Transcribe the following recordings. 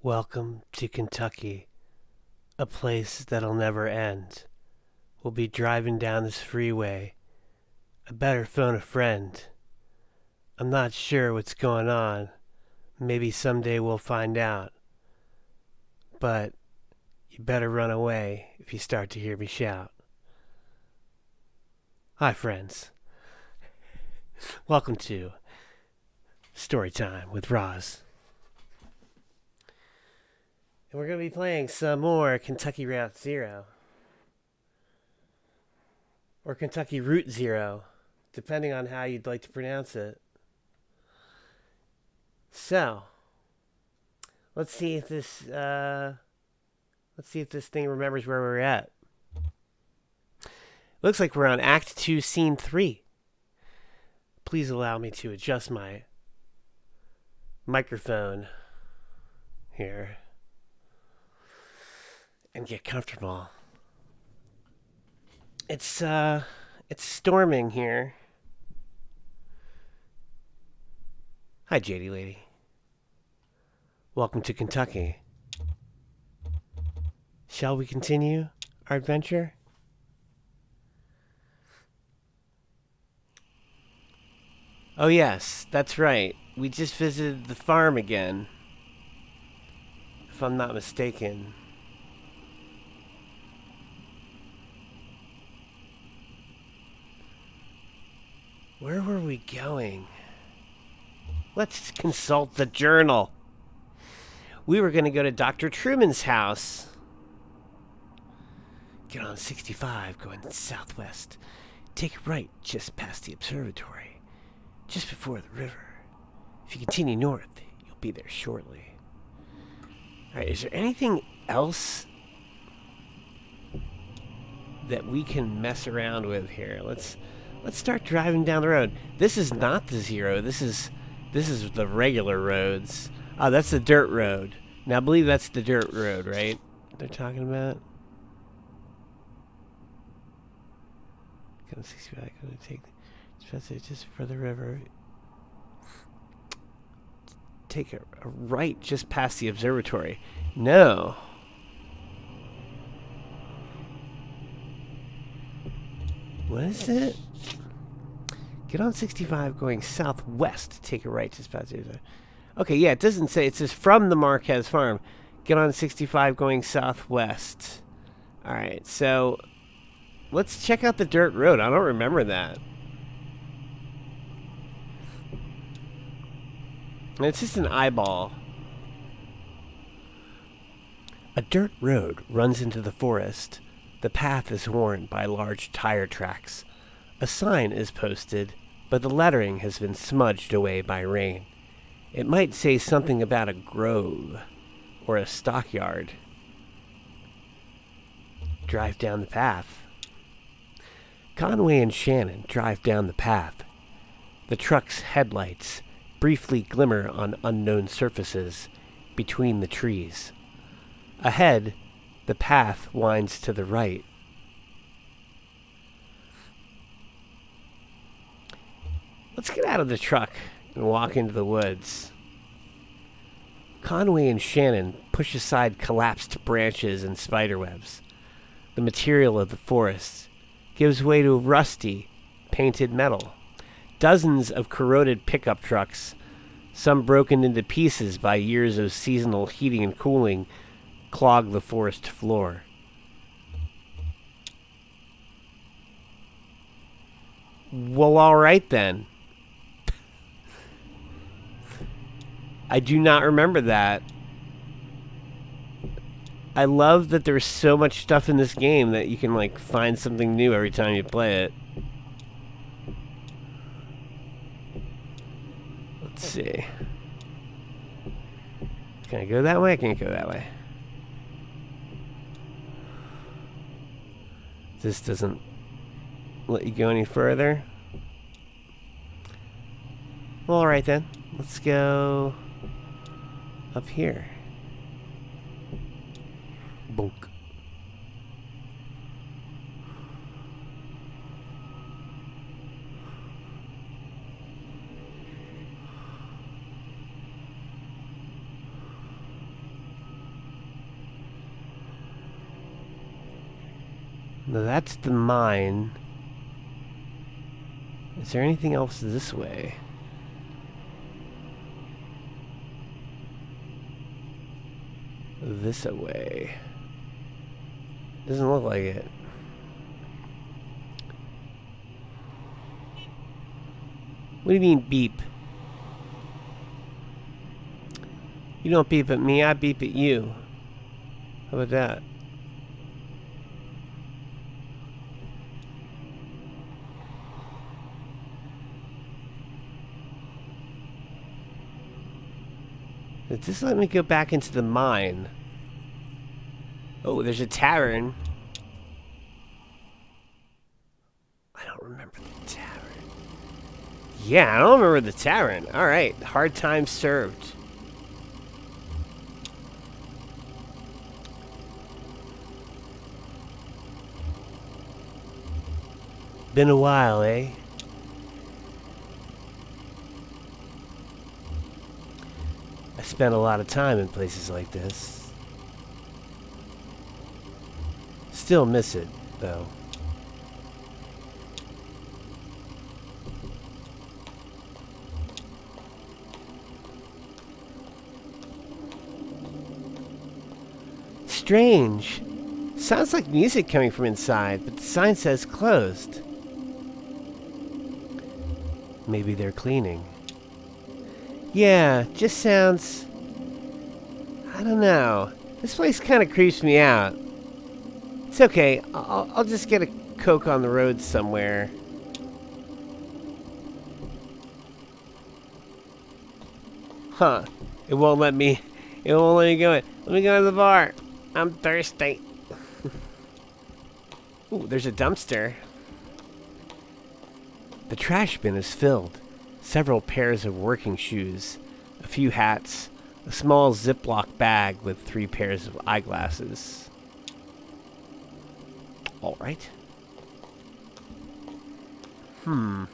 Welcome to Kentucky, a place that'll never end. We'll be driving down this freeway. I better phone a friend. I'm not sure what's going on. Maybe someday we'll find out. But you better run away if you start to hear me shout. Hi, friends. Welcome to Storytime with Roz. And we're going to be playing some more Kentucky Route Zero. Or Kentucky Route Zero, depending on how you'd like to pronounce it. So, let's see if this thing remembers where we're at. Looks like we're on Act 2, Scene 3. Please allow me to adjust my microphone here and get comfortable. It's storming here. Hi, JD lady. Welcome to Kentucky. Shall we continue our adventure? Oh yes, that's right. We just visited the farm again. If I'm not mistaken. Where were we going? Let's consult the journal. We were going to go to Dr. Truman's house. Get on 65 going southwest. Take a right just past the observatory, just before the river. If you continue north, you'll be there shortly. Alright, is there anything else that we can mess around with here? Let's start driving down the road. This is not the zero. This is the regular roads. Oh, that's the dirt road. Now I believe that's the dirt road, right? They're talking about. Going 65, going to take just for the river. Take a right just past the observatory. No. What is it? Get on 65 going southwest. Take a right just past the observatory. Okay, yeah, it doesn't say. It says from the Marquez farm. Get on 65 going southwest. Alright, so let's check out the dirt road. I don't remember that. It's just an eyeball. A dirt road runs into the forest. The path is worn by large tire tracks. A sign is posted, but the lettering has been smudged away by rain. It might say something about a grove or a stockyard. Drive down the path. Conway and Shannon drive down the path. The truck's headlights briefly glimmer on unknown surfaces between the trees. Ahead, the path winds to the right. Let's get out of the truck and walk into the woods. Conway and Shannon push aside collapsed branches and spiderwebs. The material of the forest gives way to rusty, painted metal. Dozens of corroded pickup trucks, some broken into pieces by years of seasonal heating and cooling, clog the forest floor. Well, all right then. I do not remember that. I love that there's so much stuff in this game that you can, like, find something new every time you play it. Let's see. Can I go that way? I can't go that way. This doesn't let you go any further. Well, alright then. Let's go up here. Bonk. Now that's the mine. Is there anything else this way? This away. Doesn't look like it. What do you mean beep? You don't beep at me, I beep at you. How about that? Does this let me go back into the mine? Oh, there's a tavern. I don't remember the tavern. Yeah, I don't remember the tavern. Alright, hard time served. Been a while, eh? I spent a lot of time in places like this. Still miss it, though. Strange. Sounds like music coming from inside, but the sign says closed. Maybe they're cleaning. Yeah, just sounds... I don't know. This place kind of creeps me out. It's okay. I'll just get a Coke on the road somewhere. Huh. It won't let me go in. Let me go to the bar. I'm thirsty. Ooh, there's a dumpster. The trash bin is filled. Several pairs of working shoes, a few hats, a small Ziploc bag with 3 pairs of eyeglasses. All right. The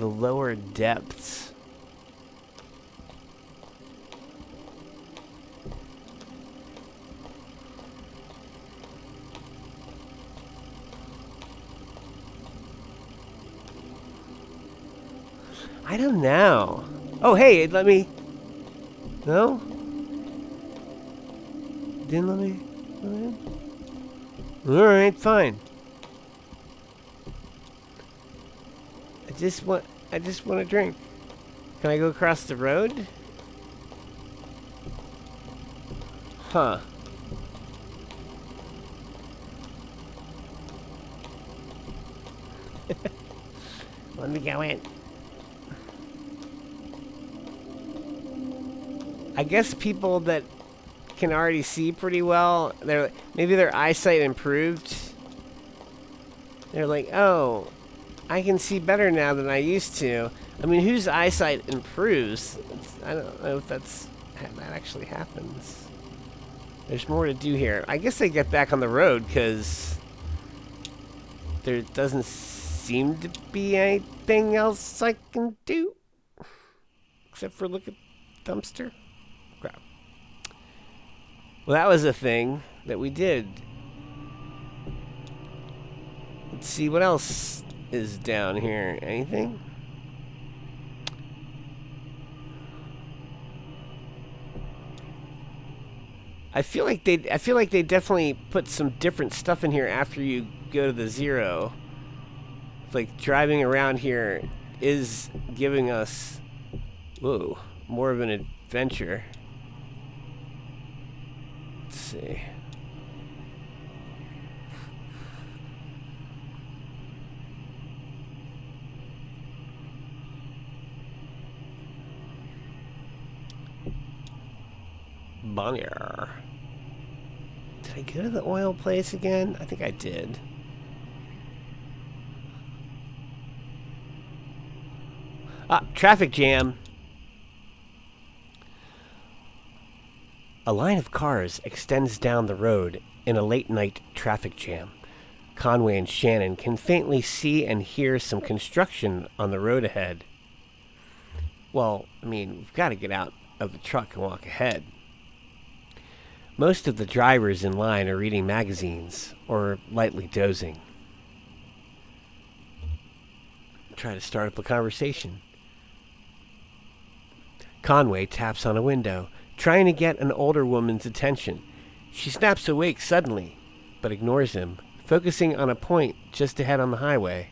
lower depths. I don't know. Oh, hey, it let me... No? Didn't let me... Alright, fine. I just want a drink. Can I go across the road? Huh. Let me go in. I guess people that can already see pretty well, maybe their eyesight improved. They're like, oh, I can see better now than I used to. I mean, whose eyesight improves? I don't know if that actually happens. There's more to do here. I guess they get back on the road because there doesn't seem to be anything else I can do except for look at the dumpster. Crap. Well, that was a thing that we did. Let's see what else is down here. Anything? I feel like they definitely put some different stuff in here after you go to the zero. It's like driving around here is giving us, whoa, more of an adventure. Let's see. Bonnier. Did I go to the oil place again? I think I did. Ah, traffic jam. A line of cars extends down the road in a late-night traffic jam. Conway and Shannon can faintly see and hear some construction on the road ahead. Well, I mean, we've got to get out of the truck and walk ahead. Most of the drivers in line are reading magazines or lightly dozing. Try to start up a conversation. Conway taps on a window, trying to get an older woman's attention. She snaps awake suddenly, but ignores him, focusing on a point just ahead on the highway.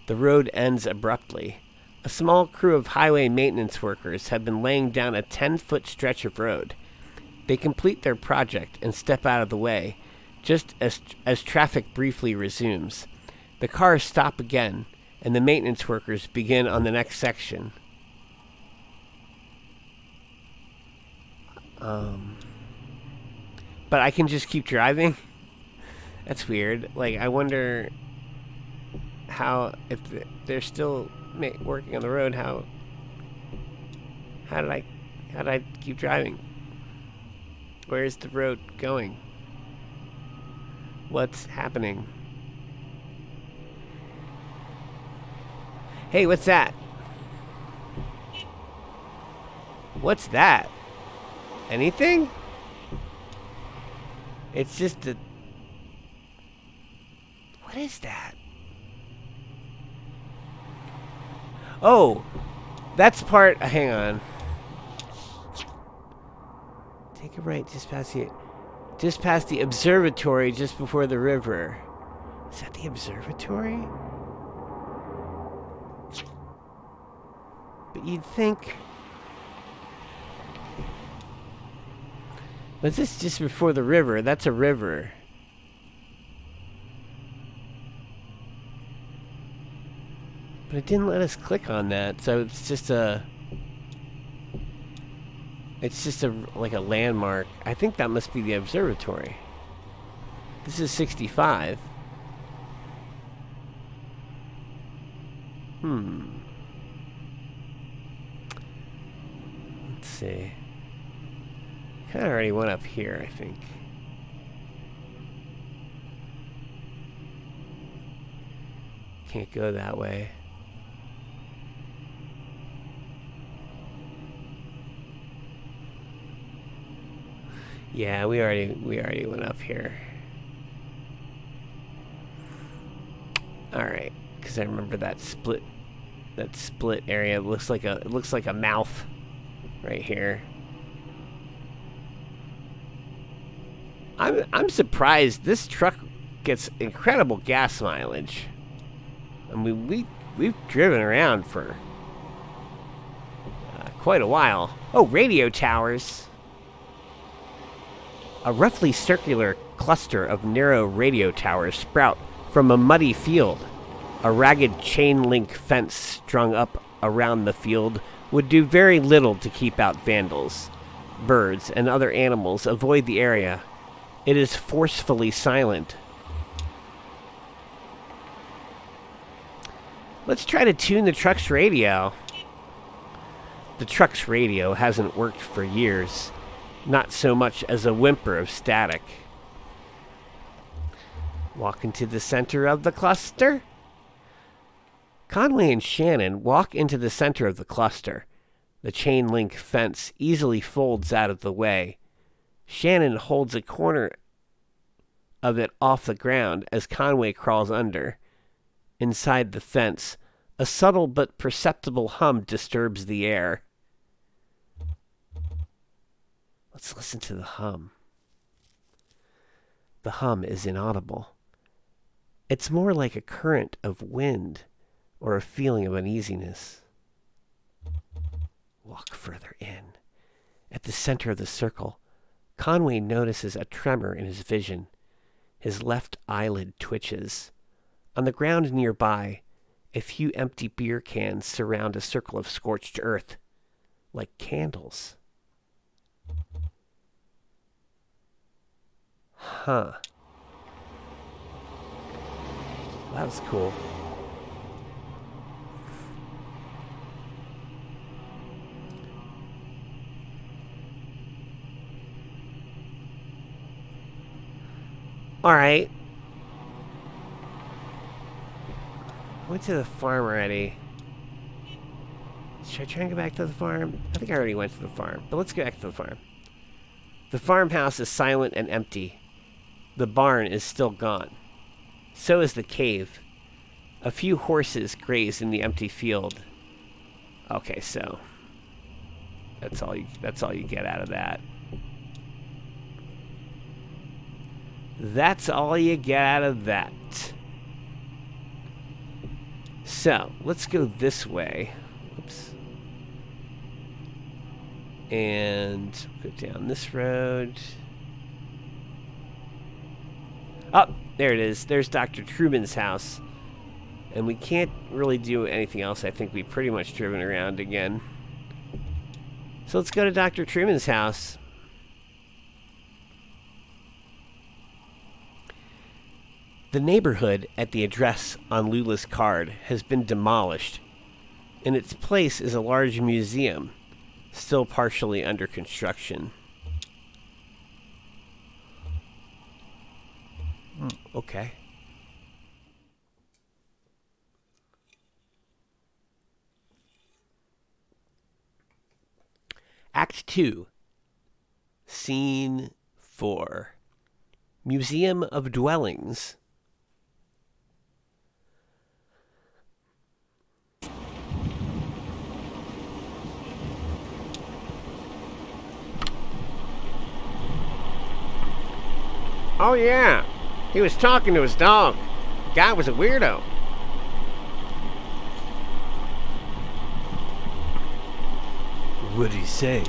The road ends abruptly. A small crew of highway maintenance workers have been laying down a 10-foot stretch of road. They complete their project and step out of the way, just as traffic briefly resumes. The cars stop again, and the maintenance workers begin on the next section. But I can just keep driving? That's weird. Like, I wonder how, if they're still working on the road, how did I keep driving? Where is the road going? What's happening? Hey, what's that? What's that? Anything? It's just a... What is that? Oh! That's part... Hang on. Take a right just past the observatory just before the river. Is that the observatory? But you'd think... Was this just before the river? That's a river. But it didn't let us click on that, so it's just a... It's just like a landmark. I think that must be the observatory. This is 65. Let's see. Kind of already went up here, I think. Can't go that way. Yeah, we already went up here. All right, because I remember that split area. It looks like a mouth right here. I'm surprised this truck gets incredible gas mileage. I mean, we've driven around for quite a while. Oh, radio towers. A roughly circular cluster of narrow radio towers sprout from a muddy field. A ragged chain link fence strung up around the field would do very little to keep out vandals. Birds and other animals avoid the area. It is forcefully silent. Let's try to tune the truck's radio. The truck's radio hasn't worked for years. Not so much as a whimper of static. Walk into the center of the cluster. Conway and Shannon walk into the center of the cluster. The chain link fence easily folds out of the way. Shannon holds a corner of it off the ground as Conway crawls under. Inside the fence, a subtle but perceptible hum disturbs the air. Let's listen to the hum. The hum is inaudible. It's more like a current of wind or a feeling of uneasiness. Walk further in. At the center of the circle, Conway notices a tremor in his vision. His left eyelid twitches. On the ground nearby, a few empty beer cans surround a circle of scorched earth, like candles. Huh. That was cool. Alright. Went to the farm already. Should I try and go back to the farm? I think I already went to the farm, but let's go back to the farm. The farmhouse is silent and empty. The barn is still gone. So is the cave. A few horses graze in the empty field. Okay, so that's all you get out of that. That's all you get out of that. So, let's go this way. Oops. And go down this road. Oh, there it is. There's Dr. Truman's house. And we can't really do anything else. I think we've pretty much driven around again. So let's go to Dr. Truman's house. The neighborhood at the address on Lula's card has been demolished. In its place is a large museum, still partially under construction. Okay. Act 2, Scene 4, Museum of Dwellings. Oh yeah, he was talking to his dog. Guy was a weirdo. What'd he say?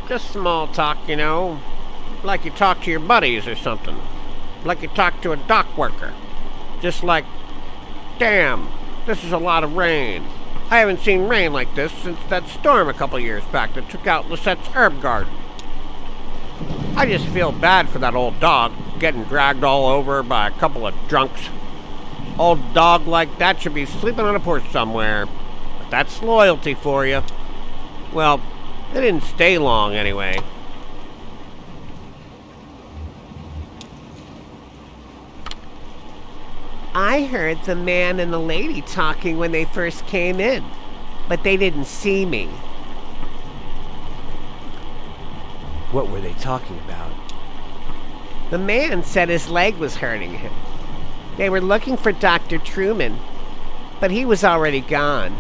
Just small talk, you know. Like you talk to your buddies or something. Like you talk to a dock worker. Just like, damn, this is a lot of rain. I haven't seen rain like this since that storm a couple years back that took out Lisette's herb garden. I just feel bad for that old dog, getting dragged all over by a couple of drunks. Old dog like that should be sleeping on a porch somewhere. But that's loyalty for you. Well, they didn't stay long anyway. I heard the man and the lady talking when they first came in, but they didn't see me. What were they talking about? The man said his leg was hurting him. They were looking for Dr. Truman, but he was already gone.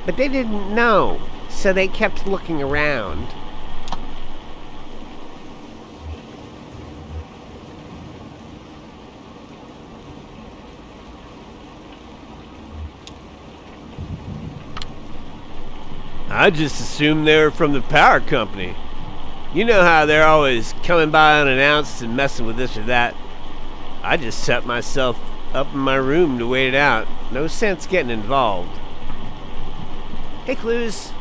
But they didn't know, so they kept looking around. I just assumed they were from the power company. You know how they're always coming by unannounced and messing with this or that. I just set myself up in my room to wait it out. No sense getting involved. Hey, Clues.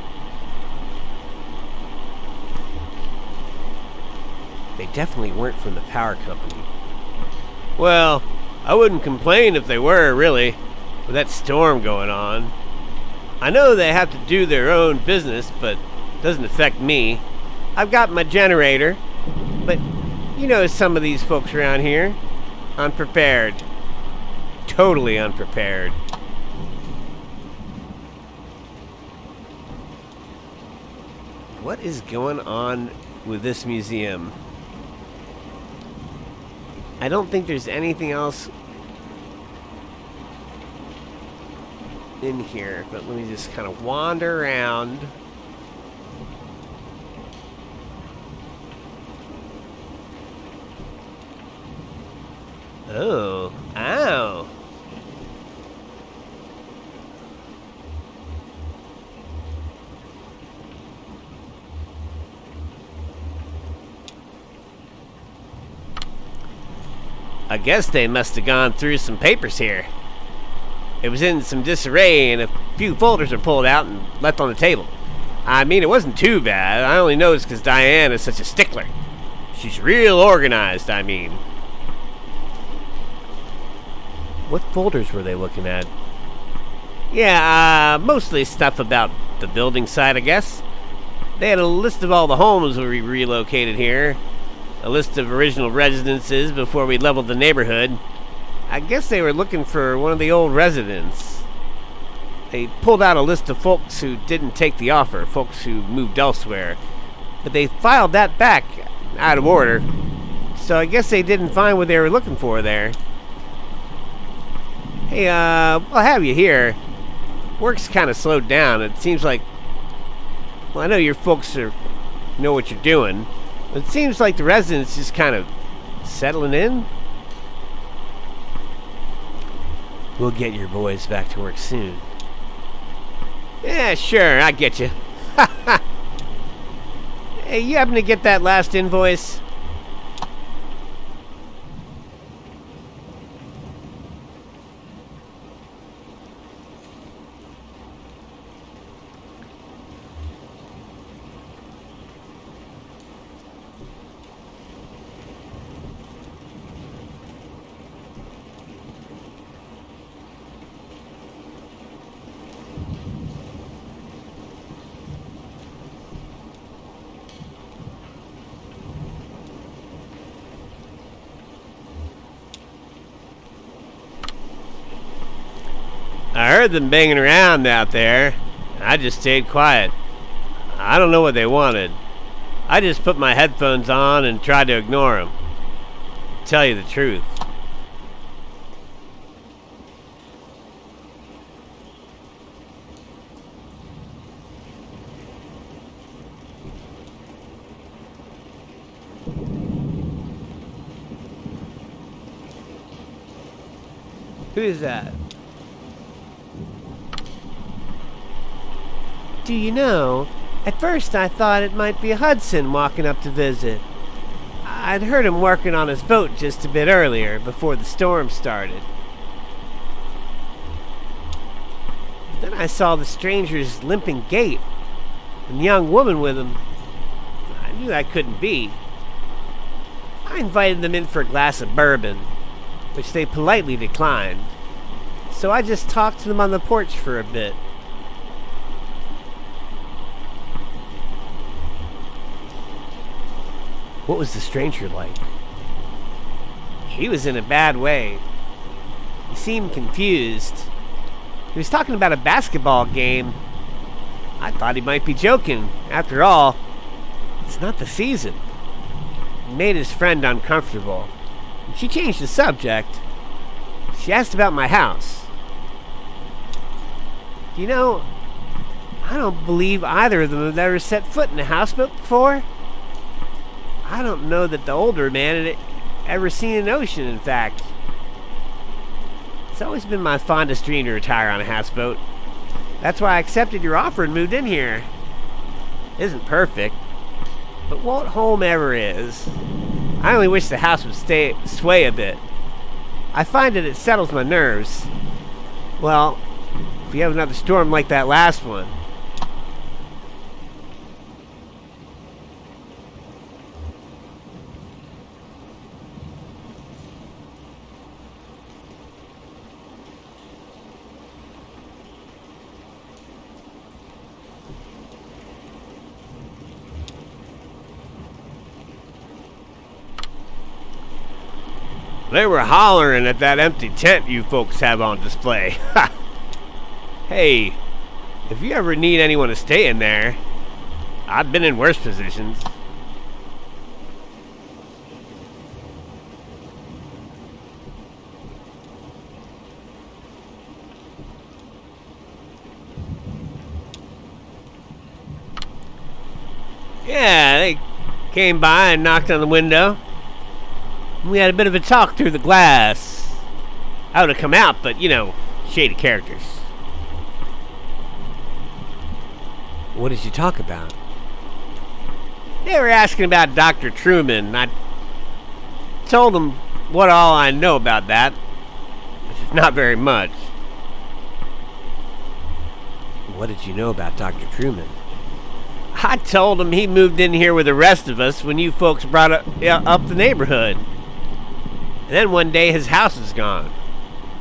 They definitely weren't from the power company. Well, I wouldn't complain if they were, really, with that storm going on. I know they have to do their own business, but it doesn't affect me. I've got my generator, but you know some of these folks around here. Unprepared. Totally unprepared. What is going on with this museum? I don't think there's anything else in here, but let me just kind of wander around. Oh, ow. I guess they must have gone through some papers here. It was in some disarray and a few folders were pulled out and left on the table. I mean, it wasn't too bad. I only noticed because Diane is such a stickler. She's real organized, I mean. What folders were they looking at? Yeah, mostly stuff about the building site, I guess. They had a list of all the homes we relocated here. A list of original residences before we leveled the neighborhood. I guess they were looking for one of the old residents. They pulled out a list of folks who didn't take the offer, folks who moved elsewhere. but they filed that back out of order. So I guess they didn't find what they were looking for there. Hey, I'll have you here. Work's kind of slowed down. It seems like, well, I know your folks know what you're doing, but it seems like the residents just kind of settling in. We'll get your boys back to work soon. Yeah, sure, I get you. Hey, you happen to get that last invoice? I heard them banging around out there. I just stayed quiet. I don't know what they wanted. I just put my headphones on and tried to ignore them. Tell you the truth. Who's that? Do you know, at first I thought it might be Hudson walking up to visit. I'd heard him working on his boat just a bit earlier, before the storm started. Then I saw the stranger's limping gait, and the young woman with him. I knew that couldn't be. I invited them in for a glass of bourbon, which they politely declined. So I just talked to them on the porch for a bit. What was the stranger like? He was in a bad way. He seemed confused. He was talking about a basketball game. I thought he might be joking. After all, it's not the season. He made his friend uncomfortable. She changed the subject. She asked about my house. You know, I don't believe either of them have ever set foot in a houseboat before. I don't know that the older man had ever seen an ocean, in fact. It's always been my fondest dream to retire on a houseboat. That's why I accepted your offer and moved in here. It isn't perfect, but what home ever is? I only wish the house would sway a bit. I find that it settles my nerves. Well, if you have another storm like that last one. They were hollering at that empty tent you folks have on display. Hey, if you ever need anyone to stay in there, I've been in worse positions. Yeah, they came by and knocked on the window. We had a bit of a talk through the glass. I would have come out, but, you know, shady characters. What did you talk about? They were asking about Dr. Truman. I told them what all I know about that, which is not very much. What did you know about Dr. Truman? I told him he moved in here with the rest of us when you folks brought up the neighborhood. And then one day his house is gone.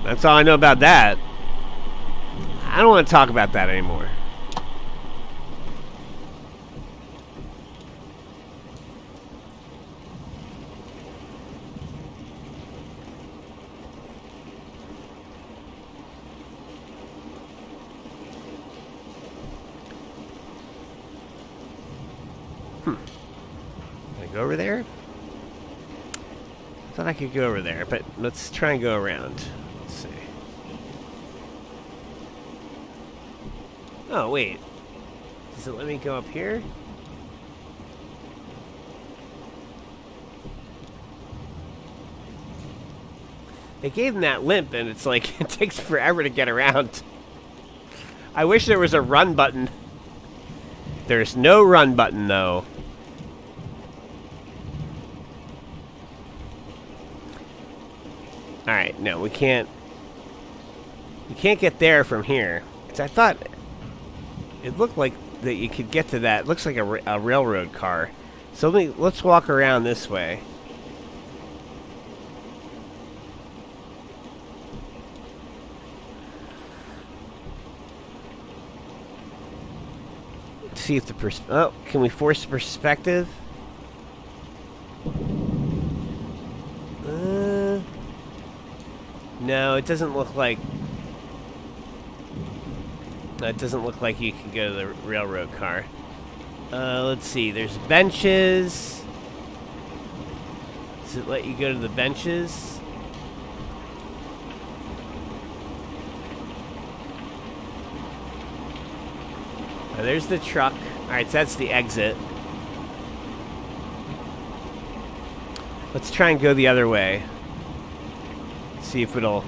That's all I know about that. I don't want to talk about that anymore. Can I go over there? I thought I could go over there, but let's try and go around. Let's see. Oh, wait. Does it let me go up here? They gave him that limp, and it's like, it takes forever to get around. I wish there was a run button. There's no run button, though. Alright, no, we can't get there from here. 'Cause I thought it looked like that you could get to that. It looks like a railroad car. So let's walk around this way. See if the oh, can we force the perspective? No, it doesn't look like. It doesn't look like you can go to the railroad car. Let's see. There's benches. Does it let you go to the benches? Oh, there's the truck. Alright, so that's the exit. Let's try and go the other way. See if it'll...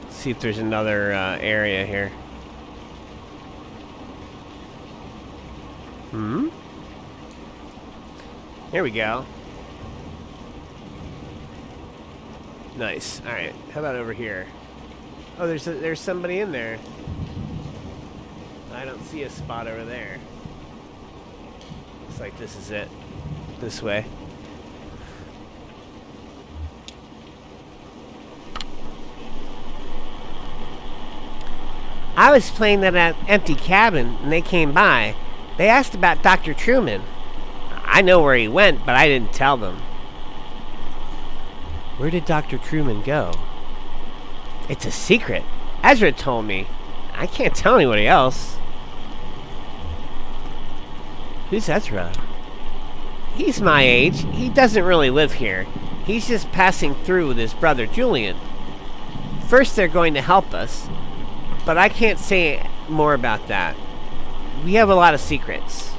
See if there's another area here. Here we go. Nice. Alright, how about over here? Oh, there's somebody in there. I don't see a spot over there. Looks like this is it. This way. I was playing at an empty cabin, and they came by. They asked about Dr. Truman. I know where he went, but I didn't tell them. Where did Dr. Truman go? It's a secret. Ezra told me. I can't tell anybody else. Who's Ezra? He's my age. He doesn't really live here. He's just passing through with his brother Julian. First, they're going to help us. But I can't say more about that. We have a lot of secrets.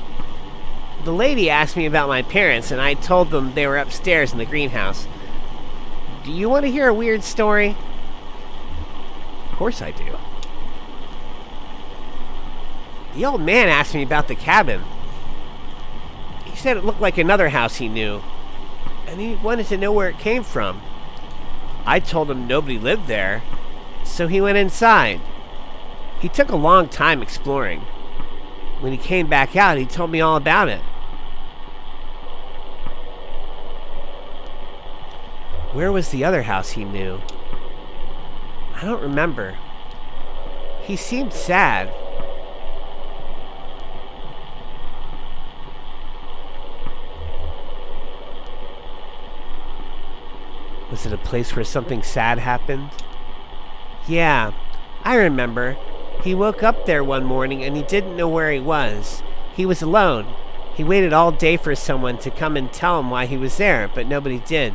The lady asked me about my parents, and I told them they were upstairs in the greenhouse. Do you want to hear a weird story? Of course I do. The old man asked me about the cabin. He said it looked like another house he knew, and he wanted to know where it came from. I told him nobody lived there, so he went inside. He took a long time exploring. When he came back out, he told me all about it. Where was the other house he knew? I don't remember. He seemed sad. Was it a place where something sad happened? Yeah, I remember. He woke up there one morning and he didn't know where he was. He was alone. He waited all day for someone to come and tell him why he was there, but nobody did.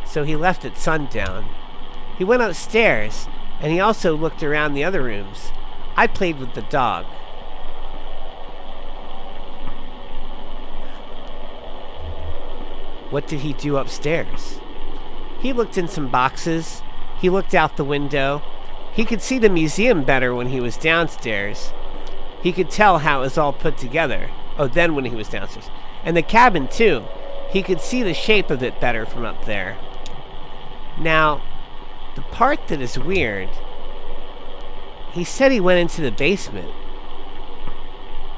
So he left at sundown. He went upstairs, and he also looked around the other rooms. I played with the dog. What did he do upstairs? He looked in some boxes. He looked out the window. He could see the museum better when he was downstairs. He could tell how it was all put together. Oh, then when he was downstairs. And the cabin, too. He could see the shape of it better from up there. Now, the part that is weird, he said he went into the basement.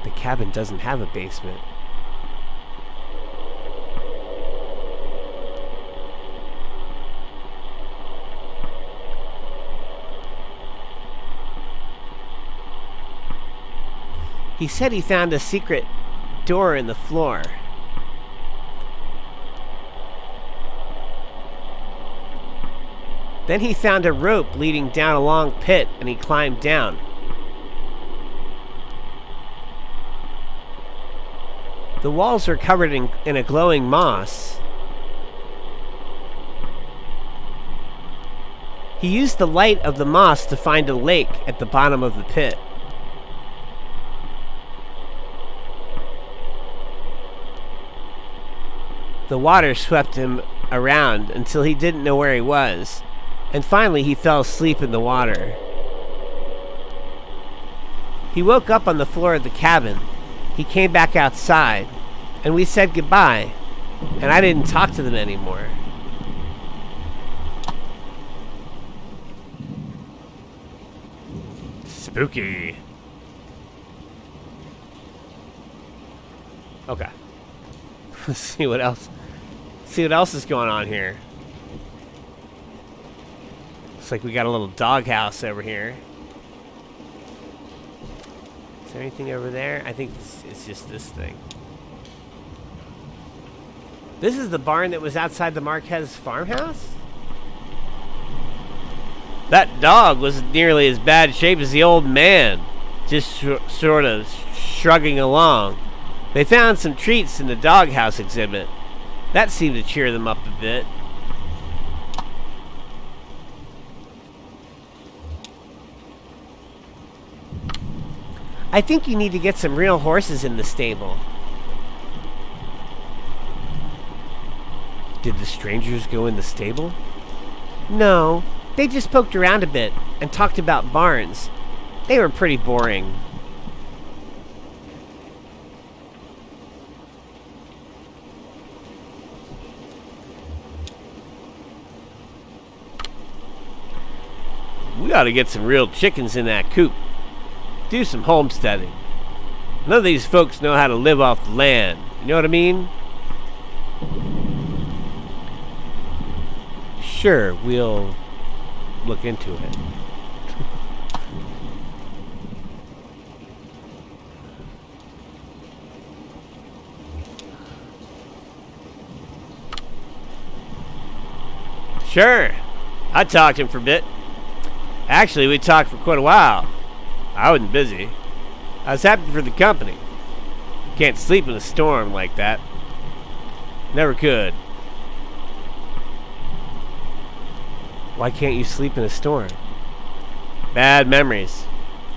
The cabin doesn't have a basement. He said he found a secret door in the floor. Then he found a rope leading down a long pit, and he climbed down. The walls were covered in a glowing moss. He used the light of the moss to find a lake at the bottom of the pit. The water swept him around until he didn't know where he was, and finally he fell asleep in the water. He woke up on the floor of the cabin. He came back outside, and we said goodbye, and I didn't talk to them anymore. Spooky. Okay. Let's see what else. See what else is going on here. Looks like we got a little doghouse over here. Is there anything over there? I think it's just this thing. This is the barn that was outside the Marquez farmhouse? That dog was nearly as bad shape as the old man, just sort of shrugging along. They found some treats in the doghouse exhibit. That seemed to cheer them up a bit. I think you need to get some real horses in the stable. Did the strangers go in the stable? No, they just poked around a bit and talked about barns. They were pretty boring. We ought to get some real chickens in that coop. Do some homesteading. None of these folks know how to live off the land. You know what I mean? Sure, we'll look into it. Sure. I talked to him for a bit. Actually, we talked for quite a while. I wasn't busy. I was happy for the company. Can't sleep in a storm like that. Never could. Why can't you sleep in a storm? Bad memories.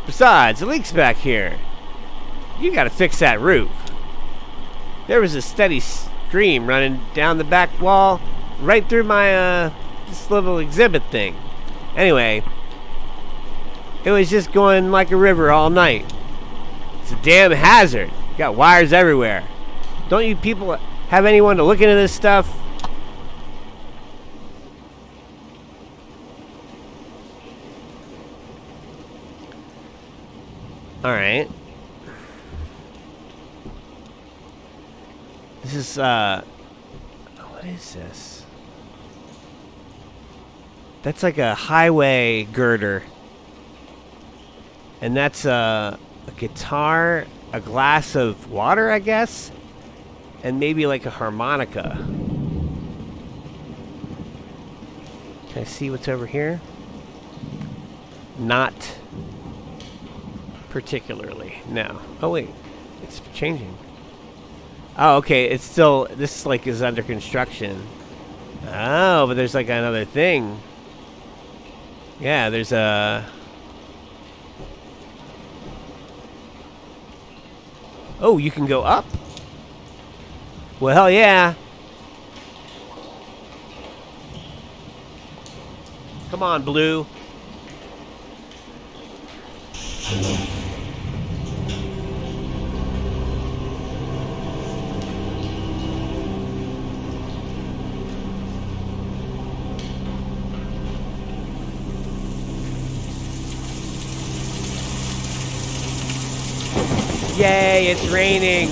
Besides, it leaks back here. You gotta fix that roof. There was a steady stream running down the back wall right through my, this little exhibit thing. Anyway, it was just going like a river all night. It's a damn hazard. Got wires everywhere. Don't you people have anyone to look into this stuff? Alright. This is, what is this? That's like a highway girder. And that's a guitar, a glass of water, I guess, and maybe like a harmonica. Can I see what's over here? Not particularly, no. Oh wait, it's changing. Oh, okay, it's still, this like is under construction. Oh, but there's like another thing. Yeah, there's a... Oh, you can go up? Well, hell yeah. Come on, Blue. Yay, it's raining.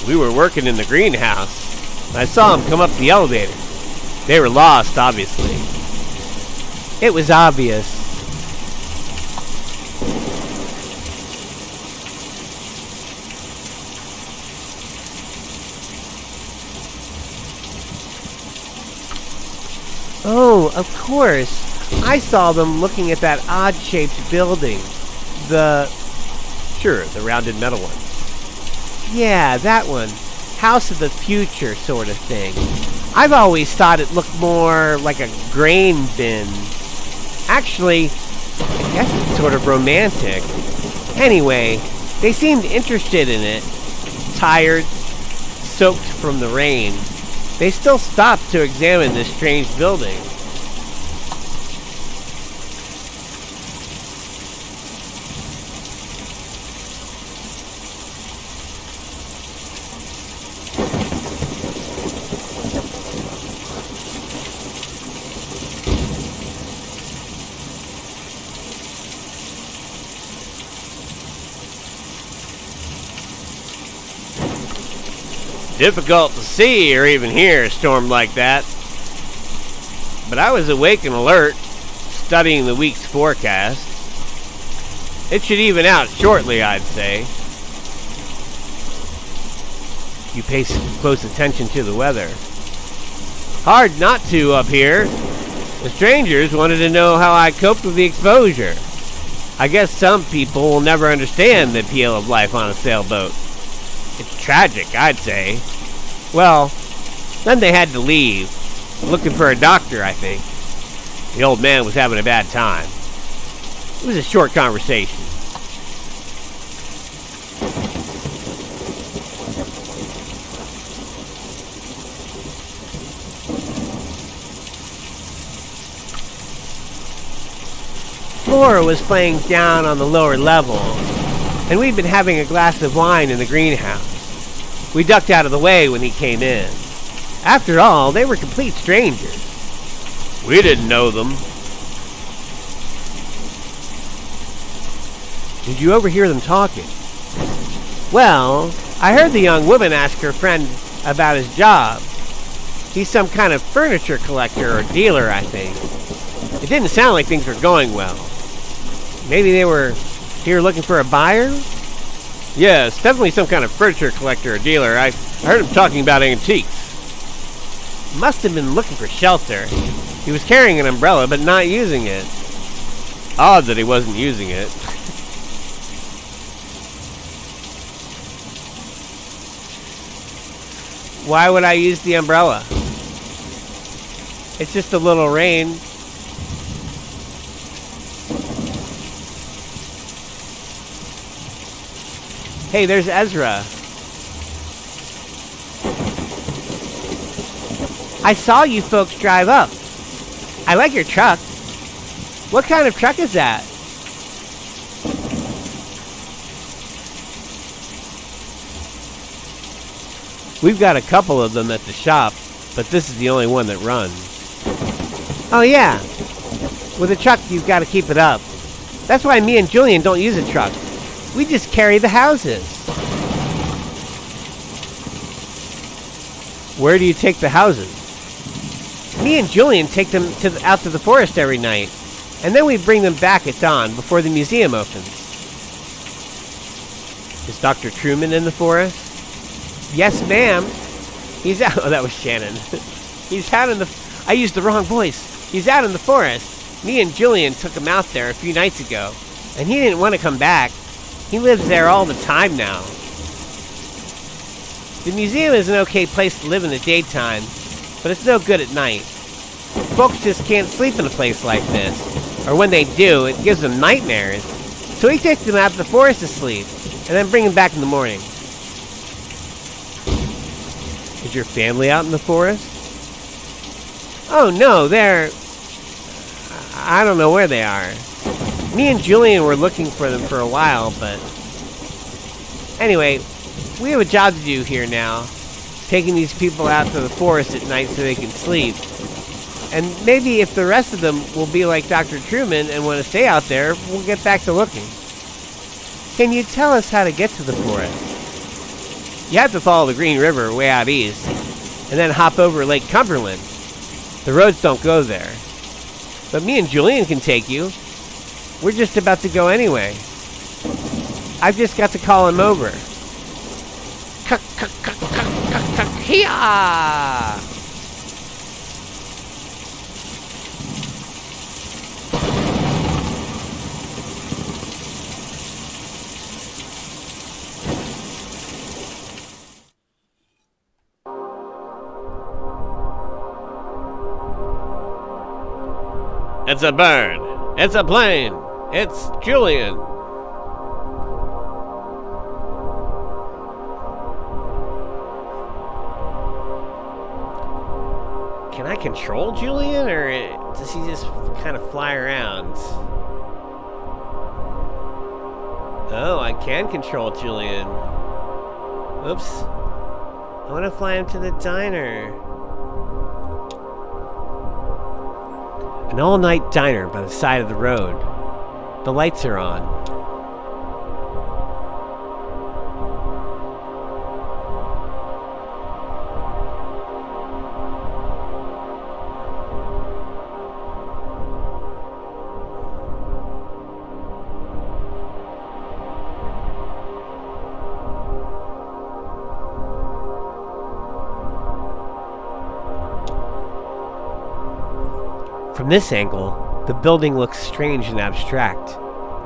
We were working in the greenhouse. I saw them come up the elevator. They were lost, obviously. It was obvious. Oh, of course. I saw them looking at that odd-shaped building. Sure, the rounded metal one. Yeah, that one. House of the future sort of thing. I've always thought it looked more like a grain bin. Actually, I guess it's sort of romantic. Anyway, they seemed interested in it. Tired, soaked from the rain. They still stopped to examine this strange building. Difficult to see or even hear a storm like that. But I was awake and alert, studying the week's forecast. It should even out shortly, I'd say. You pay close attention to the weather. Hard not to up here. The strangers wanted to know how I coped with the exposure. I guess some people will never understand the appeal of life on a sailboat. It's tragic, I'd say. Well, then they had to leave. Looking for a doctor, I think. The old man was having a bad time. It was a short conversation. Flora was playing down on the lower level, and we'd been having a glass of wine in the greenhouse. We ducked out of the way when he came in. After all, they were complete strangers. We didn't know them. Did you overhear them talking? Well, I heard the young woman ask her friend about his job. He's some kind of furniture collector or dealer, I think. It didn't sound like things were going well. Maybe they were here looking for a buyer? Yes, definitely some kind of furniture collector or dealer. I heard him talking about antiques. Must have been looking for shelter. He was carrying an umbrella, but not using it. Odd that he wasn't using it. Why would I use the umbrella? It's just a little rain. Hey, there's Ezra. I saw you folks drive up. I like your truck. What kind of truck is that? We've got a couple of them at the shop, but this is the only one that runs. Oh yeah. With a truck, you've got to keep it up. That's why me and Julian don't use a truck. We just carry the houses. Where do you take the houses? Me and Julian take them out to the forest every night, and then we bring them back at dawn before the museum opens. Is Dr. Truman in the forest? Yes, ma'am. He's out. Oh, that was Shannon. He's out in the... I used the wrong voice. He's out in the forest. Me and Julian took him out there a few nights ago, and he didn't want to come back. He lives there all the time now. The museum is an okay place to live in the daytime, but it's no good at night. Folks just can't sleep in a place like this, or when they do, it gives them nightmares. So we take them out to the forest to sleep, and then bring them back in the morning. Is your family out in the forest? Oh no, they're... I don't know where they are. Me and Julian were looking for them for a while, but... Anyway, we have a job to do here now. Taking these people out to the forest at night so they can sleep. And maybe if the rest of them will be like Dr. Truman and want to stay out there, we'll get back to looking. Can you tell us how to get to the forest? You have to follow the Green River way out east, and then hop over Lake Cumberland. The roads don't go there. But me and Julian can take you. We're just about to go anyway. I've just got to call him over. Hiya! It's a bird. It's a plane. It's Julian. Can I control Julian, or does he just kind of fly around? Oh, I can control Julian. Oops. I want to fly him to the diner. An all-night diner by the side of the road. The lights are on. From this angle, the building looks strange and abstract,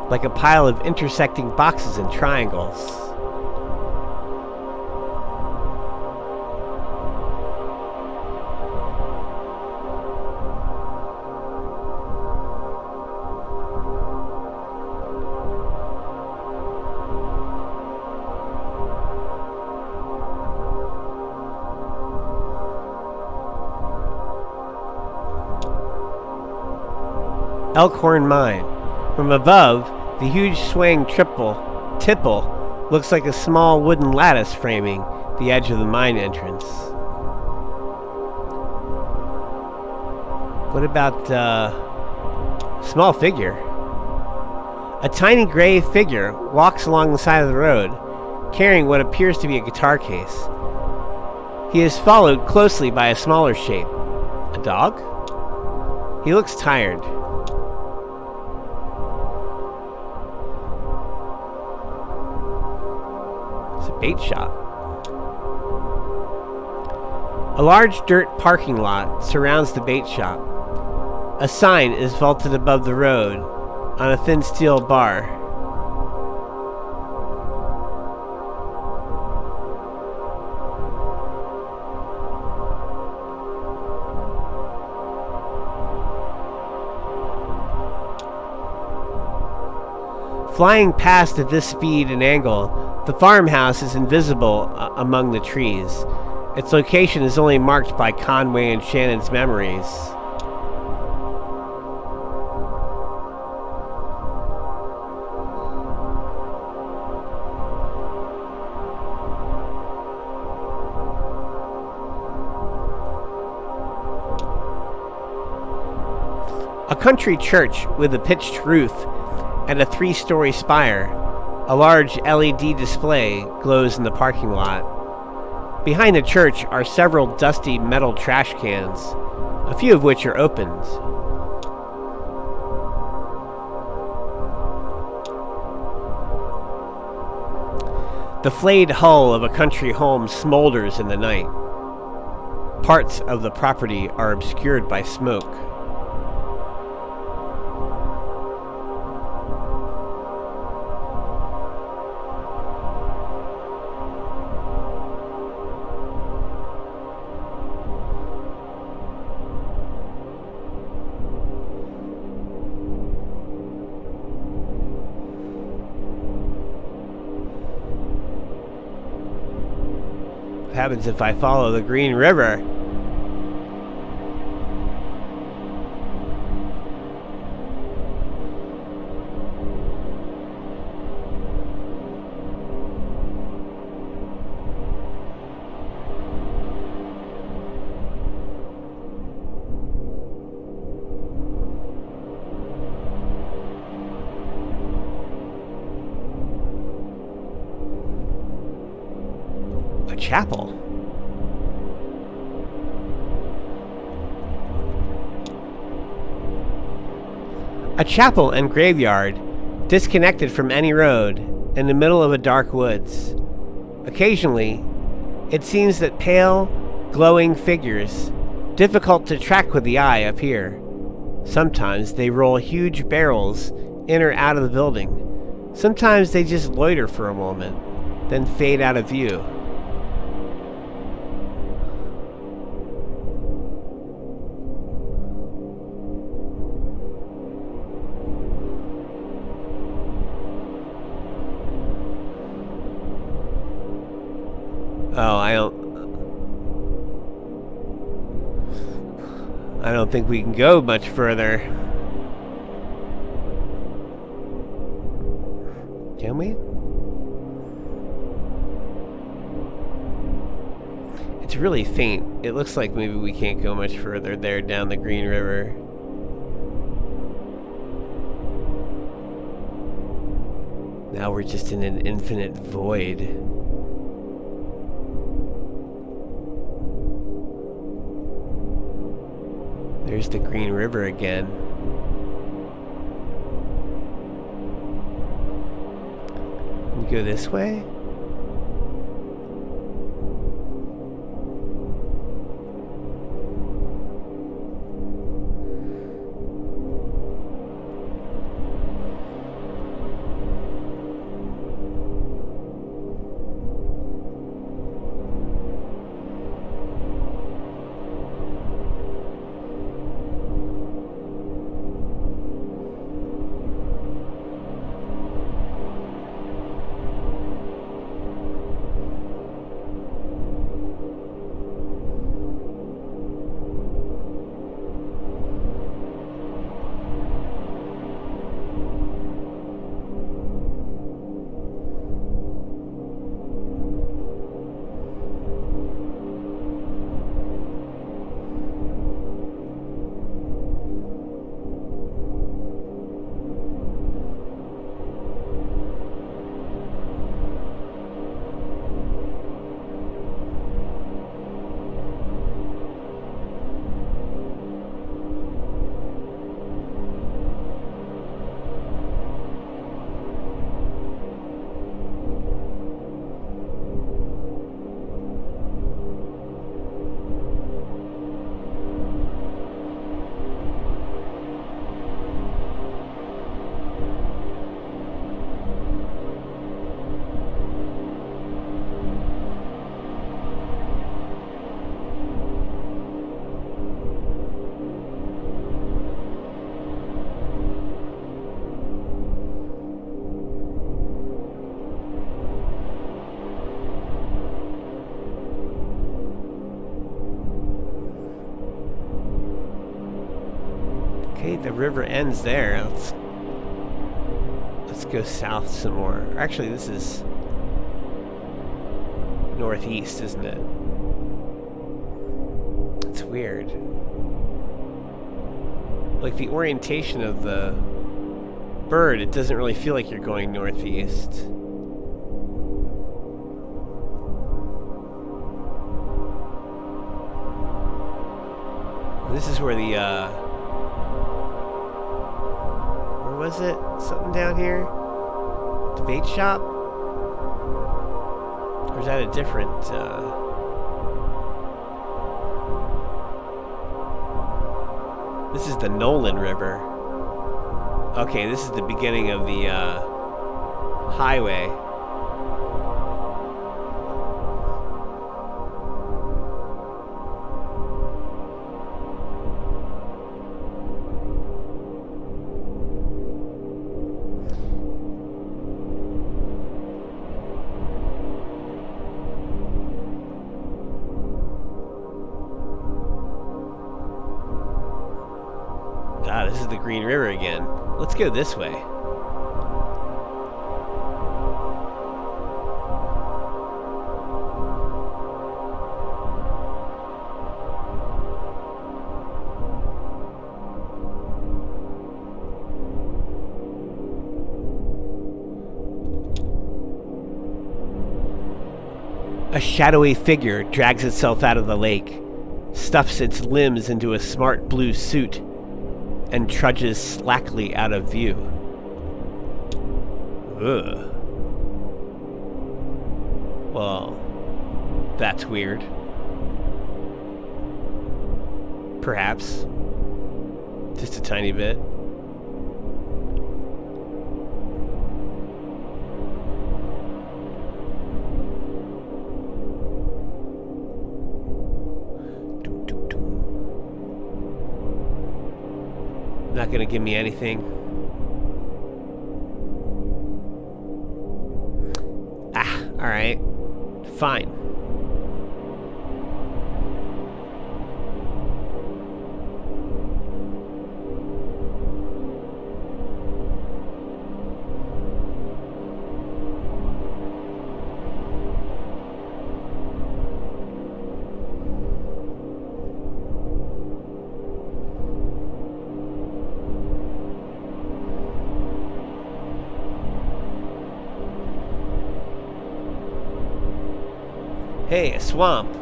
like a pile of intersecting boxes and triangles. Elkhorn Mine. From above, the huge swaying tipple looks like a small wooden lattice framing the edge of the mine entrance. What about small figure? A tiny gray figure walks along the side of the road, carrying what appears to be a guitar case. He is followed closely by a smaller shape. A dog? He looks tired. Bait shop. A large dirt parking lot surrounds the bait shop. A sign is vaulted above the road on a thin steel bar. Flying past at this speed and angle, the farmhouse is invisible among the trees. Its location is only marked by Conway and Shannon's memories. A country church with a pitched roof and a 3-story spire. A large LED display glows in the parking lot. Behind the church are several dusty metal trash cans, a few of which are opened. The flayed hull of a country home smolders in the night. Parts of the property are obscured by smoke. What happens if I follow the Green River? A chapel. A chapel and graveyard, disconnected from any road, in the middle of a dark woods. Occasionally, it seems that pale, glowing figures, difficult to track with the eye, appear. Sometimes they roll huge barrels in or out of the building. Sometimes they just loiter for a moment, then fade out of view. Oh, I don't think we can go much further. Can we? It's really faint. It looks like maybe we can't go much further there down the Green River. Now we're just in an infinite void. There's the Green River again. Can we go this way? Okay, the river ends there. Let's go south some more. Actually, this is northeast, isn't it? It's weird. Like the orientation of the bird, it doesn't really feel like you're going northeast. This is where the where was it? Something down here? The bait shop? Or is that a different This is the Nolan River. Okay, this is the beginning of the highway. Ah, this is the Green River again. Let's go this way. A shadowy figure drags itself out of the lake, stuffs its limbs into a smart blue suit, and trudges slackly out of view. Ugh. Well, that's weird. Perhaps. Just a tiny bit. Not gonna give me anything. Ah, alright. Fine. Hey, a swamp.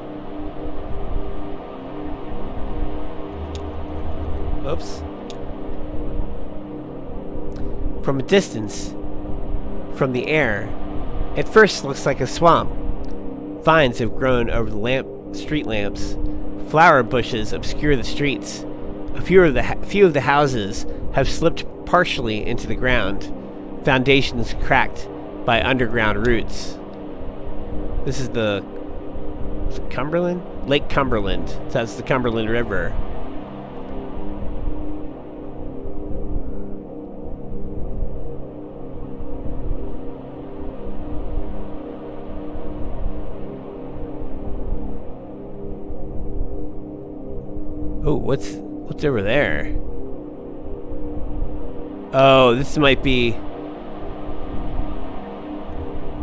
Oops. From a distance, from the air, it first looks like a swamp. Vines have grown over the street lamps. Flower bushes obscure the streets. A few of the houses have slipped partially into the ground, foundations cracked by underground roots. This is Cumberland? Lake Cumberland. So that's the Cumberland River. Oh, what's over there? Oh, this might be.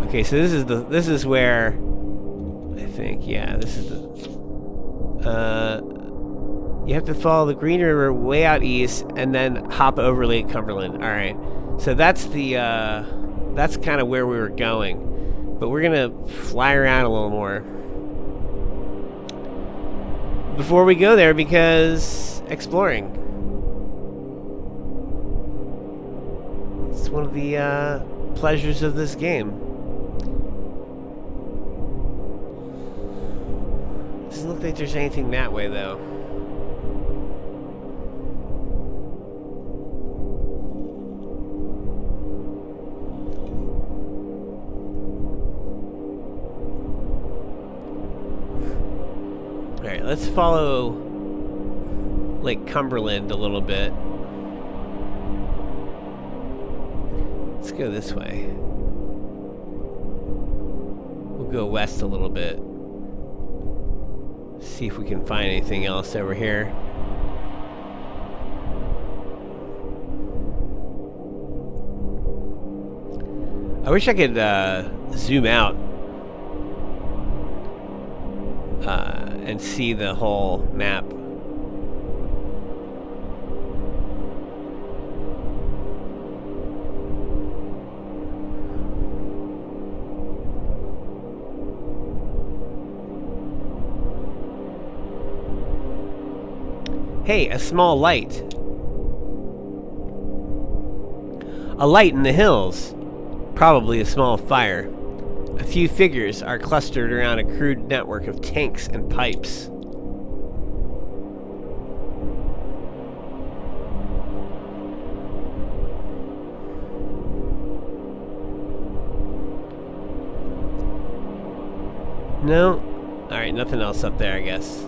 Okay, so this is where I think, yeah, this is the you have to follow the Green River way out east and then hop over Lake Cumberland. All right. So that's that's kind of where we were going. But we're going to fly around a little more before we go there, because exploring. It's one of the pleasures of this game. Doesn't look like there's anything that way, though. Alright, let's follow Lake Cumberland a little bit. Let's go this way. We'll go west a little bit. See if we can find anything else over here. I wish I could zoom out and see the whole map. Hey, a small light. A light in the hills. Probably a small fire. A few figures are clustered around a crude network of tanks and pipes. No? Alright, nothing else up there, I guess.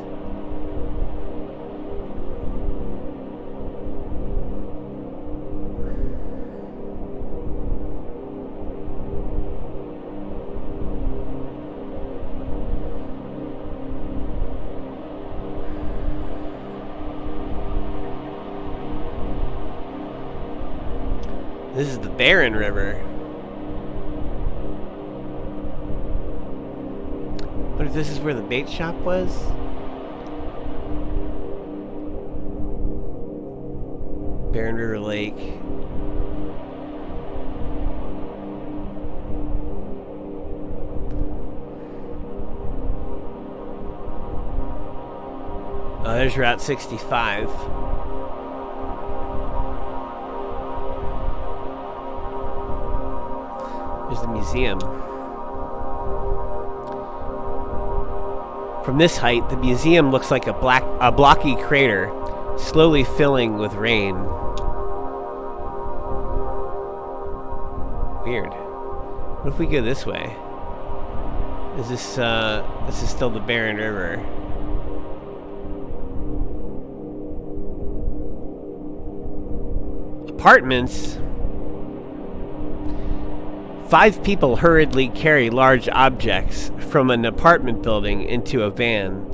This is the Barren River. What if this is where the bait shop was? Barren River Lake. Oh, there's Route 65. There's the museum. From this height, the museum looks like a blocky crater, slowly filling with rain. Weird. What if we go this way? Is this is still the Barren River. Apartments. 5 people hurriedly carry large objects from an apartment building into a van.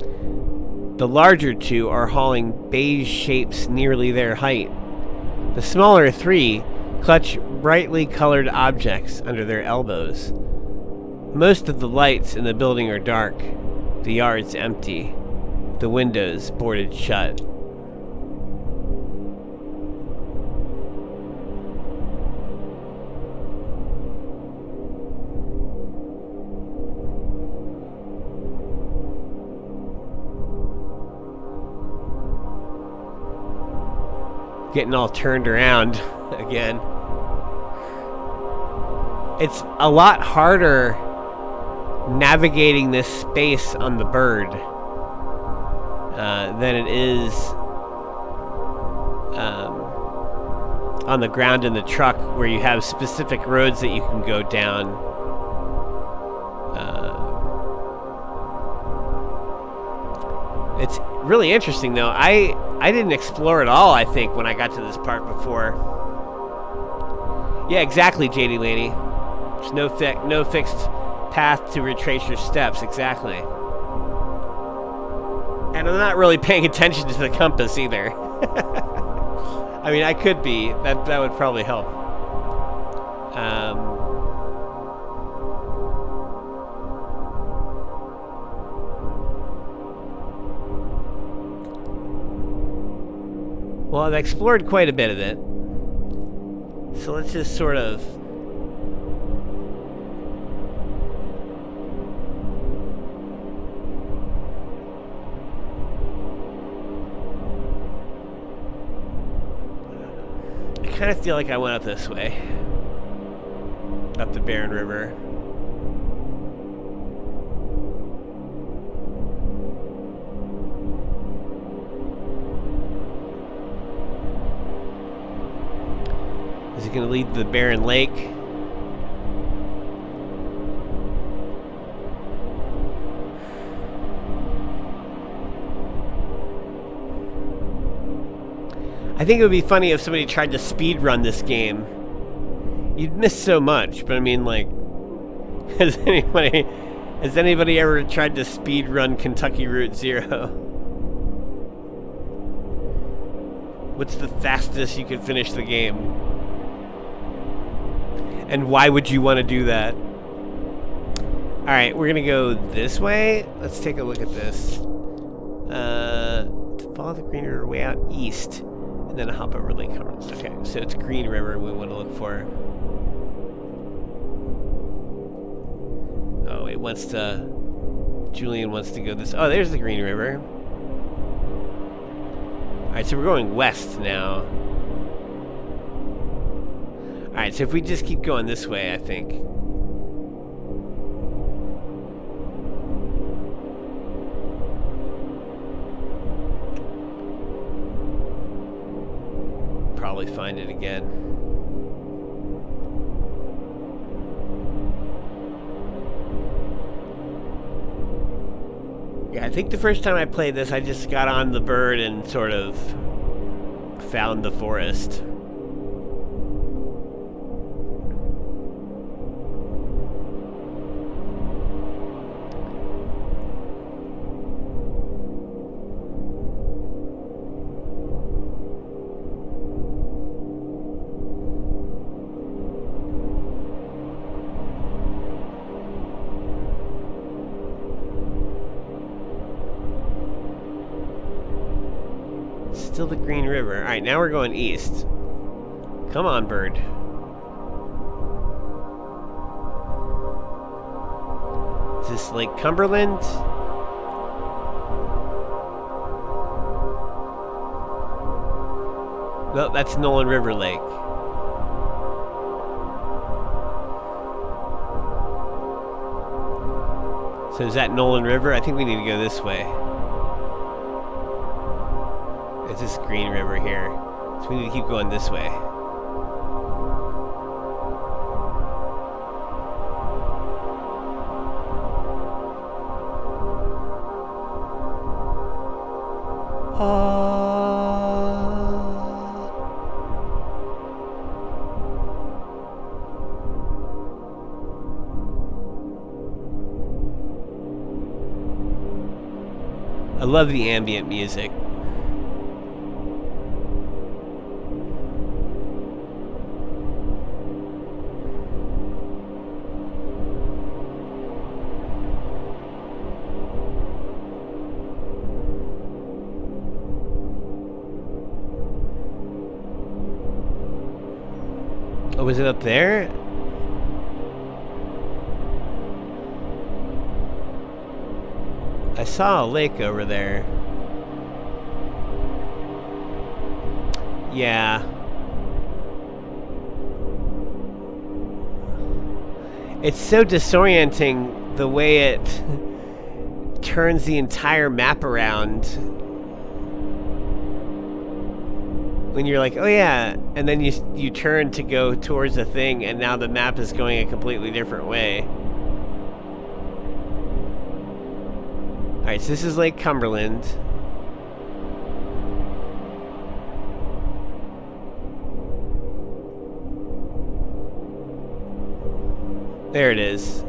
The larger 2 are hauling beige shapes nearly their height. The smaller 3 clutch brightly colored objects under their elbows. Most of the lights in the building are dark. The yard's empty. The windows boarded shut. getting all turned around again. It's a lot harder navigating this space on the bird than it is on the ground in the truck, where you have specific roads that you can go down. It's really interesting, though. I didn't explore it all, I think, when I got to this part before. Yeah, exactly, JD Laney. There's no fixed path to retrace your steps, exactly. And I'm not really paying attention to the compass either. I mean, I could be. That would probably help. Well, I've explored quite a bit of it. So let's just sort of... I kind of feel like I went up this way. Up the Barren River. Is it going to lead to the Barren Lake? I think it would be funny if somebody tried to speed run this game. You'd miss so much, but I mean, like, has anybody ever tried to speed run Kentucky Route Zero? What's the fastest you could finish the game? And why would you want to do that? Alright, we're gonna go this way. Let's take a look at this. To follow the Green River way out east. And then hop over Lake Cumberland. Okay, so it's Green River we want to look for. Oh, it wants to... Julian wants to go this... Oh, there's the Green River. Alright, so we're going west now. Alright, so if we just keep going this way, I think... probably find it again. Yeah, I think the first time I played this, I just got on the bird and sort of found the forest. Still the Green River. Alright, now we're going east. Come on, bird. Is this Lake Cumberland? No, that's Nolan River Lake. So is that Nolan River? I think we need to go this way. It's this Green River here. So we need to keep going this way. I love the ambient music. Oh, was it up there? I saw a lake over there. Yeah. It's so disorienting the way it turns the entire map around. When you're like, oh yeah, and then you turn to go towards a thing, and now the map is going a completely different way. Alright, so this is Lake Cumberland. There it is.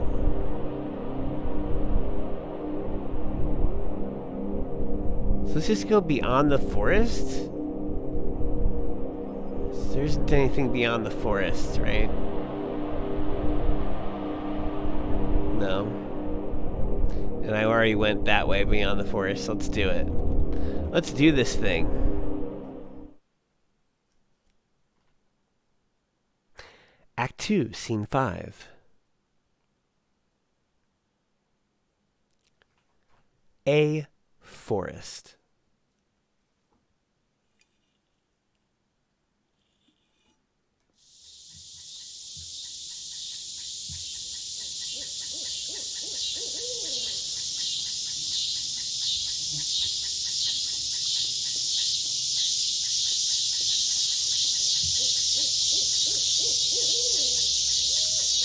So let's just go beyond the forest? There isn't anything beyond the forest, right? No. And I already went that way beyond the forest. Let's do it. Let's do this thing. Act 2, Scene 5. A forest.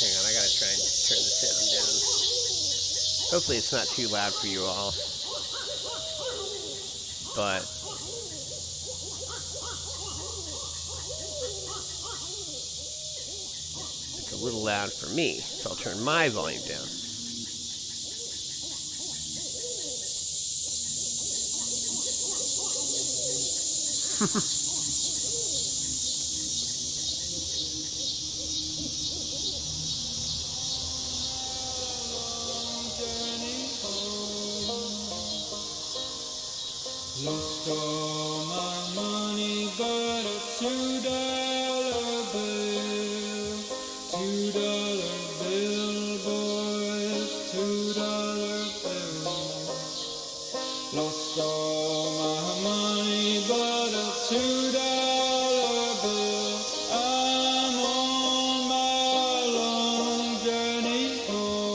Hang on, I gotta try and turn the sound down. Hopefully it's not too loud for you all. But it's a little loud for me, so I'll turn my volume down. Lost all my money but a $2 bill. $2 bill, boys, $2 bill. Lost all my money but a $2 bill. I'm on my long journey home.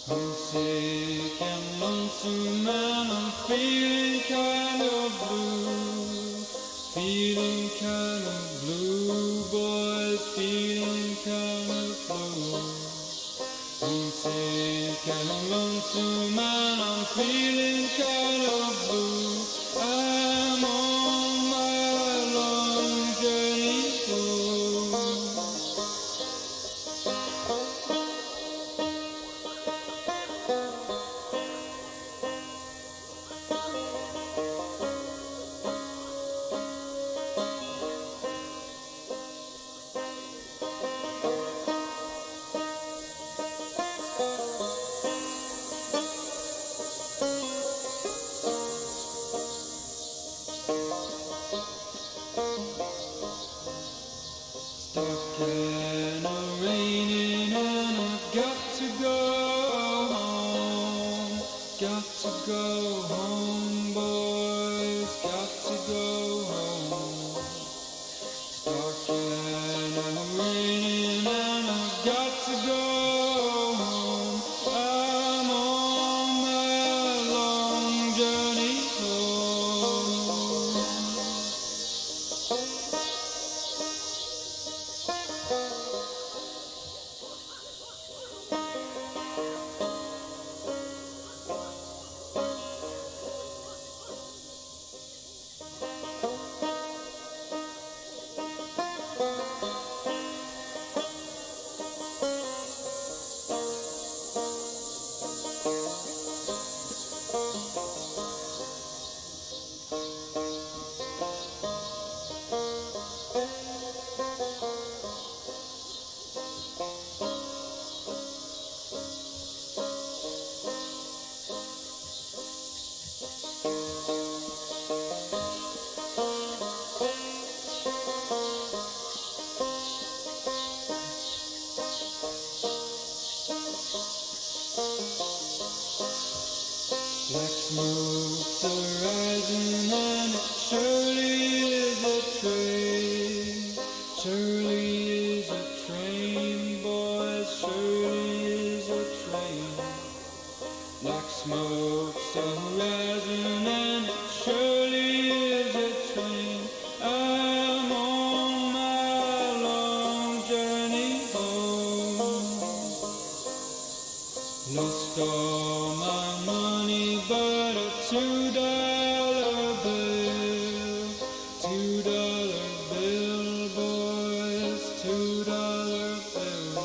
I'm sick and lonesome and I'm feeling kind of blue. Feeling kind of blue, boys, feeling kind of blue. I'm sick and lonesome and I'm feeling kind of blue. I'm on my long journey home. Stuck in a raining and I've got to go home. Got to go home, boys, got to go home. Stuck in a raining and I've got to go home. I'm on my long journey home. Black smoke's arising and it surely is a train. Surely is a train, boys, surely is a train. Black smoke's arising and it surely is a train. I'm on my long journey home. Lost all my money but a $2 bill. $2 bill, boys, $2 bill.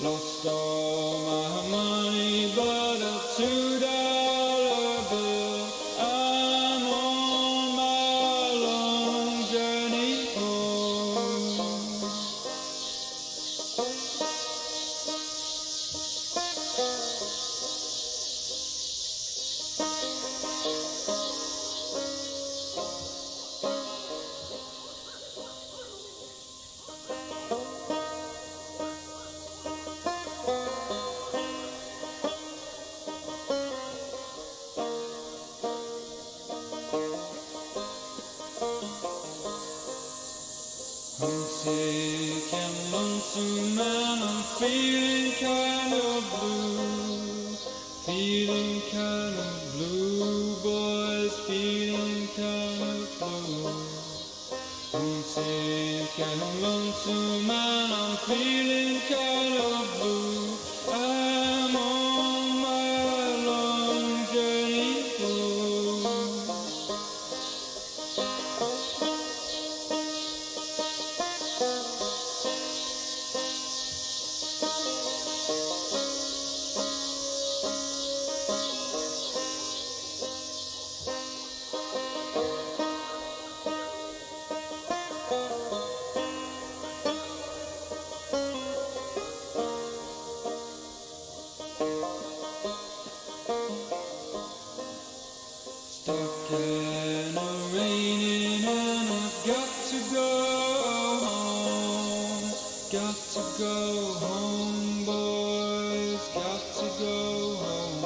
Lost all my money but a $2 bill. I'm on my long journey home. I'm sick and lonesome and I'm feeling kind of blue. Feeling kind of blue, boys, feeling kind of blue. I'm sick and lonesome and I'm feeling kind of blue. I'm on my long journey home. Stuck in a raining and I've got to go home. Got to go home, boys, got to go home.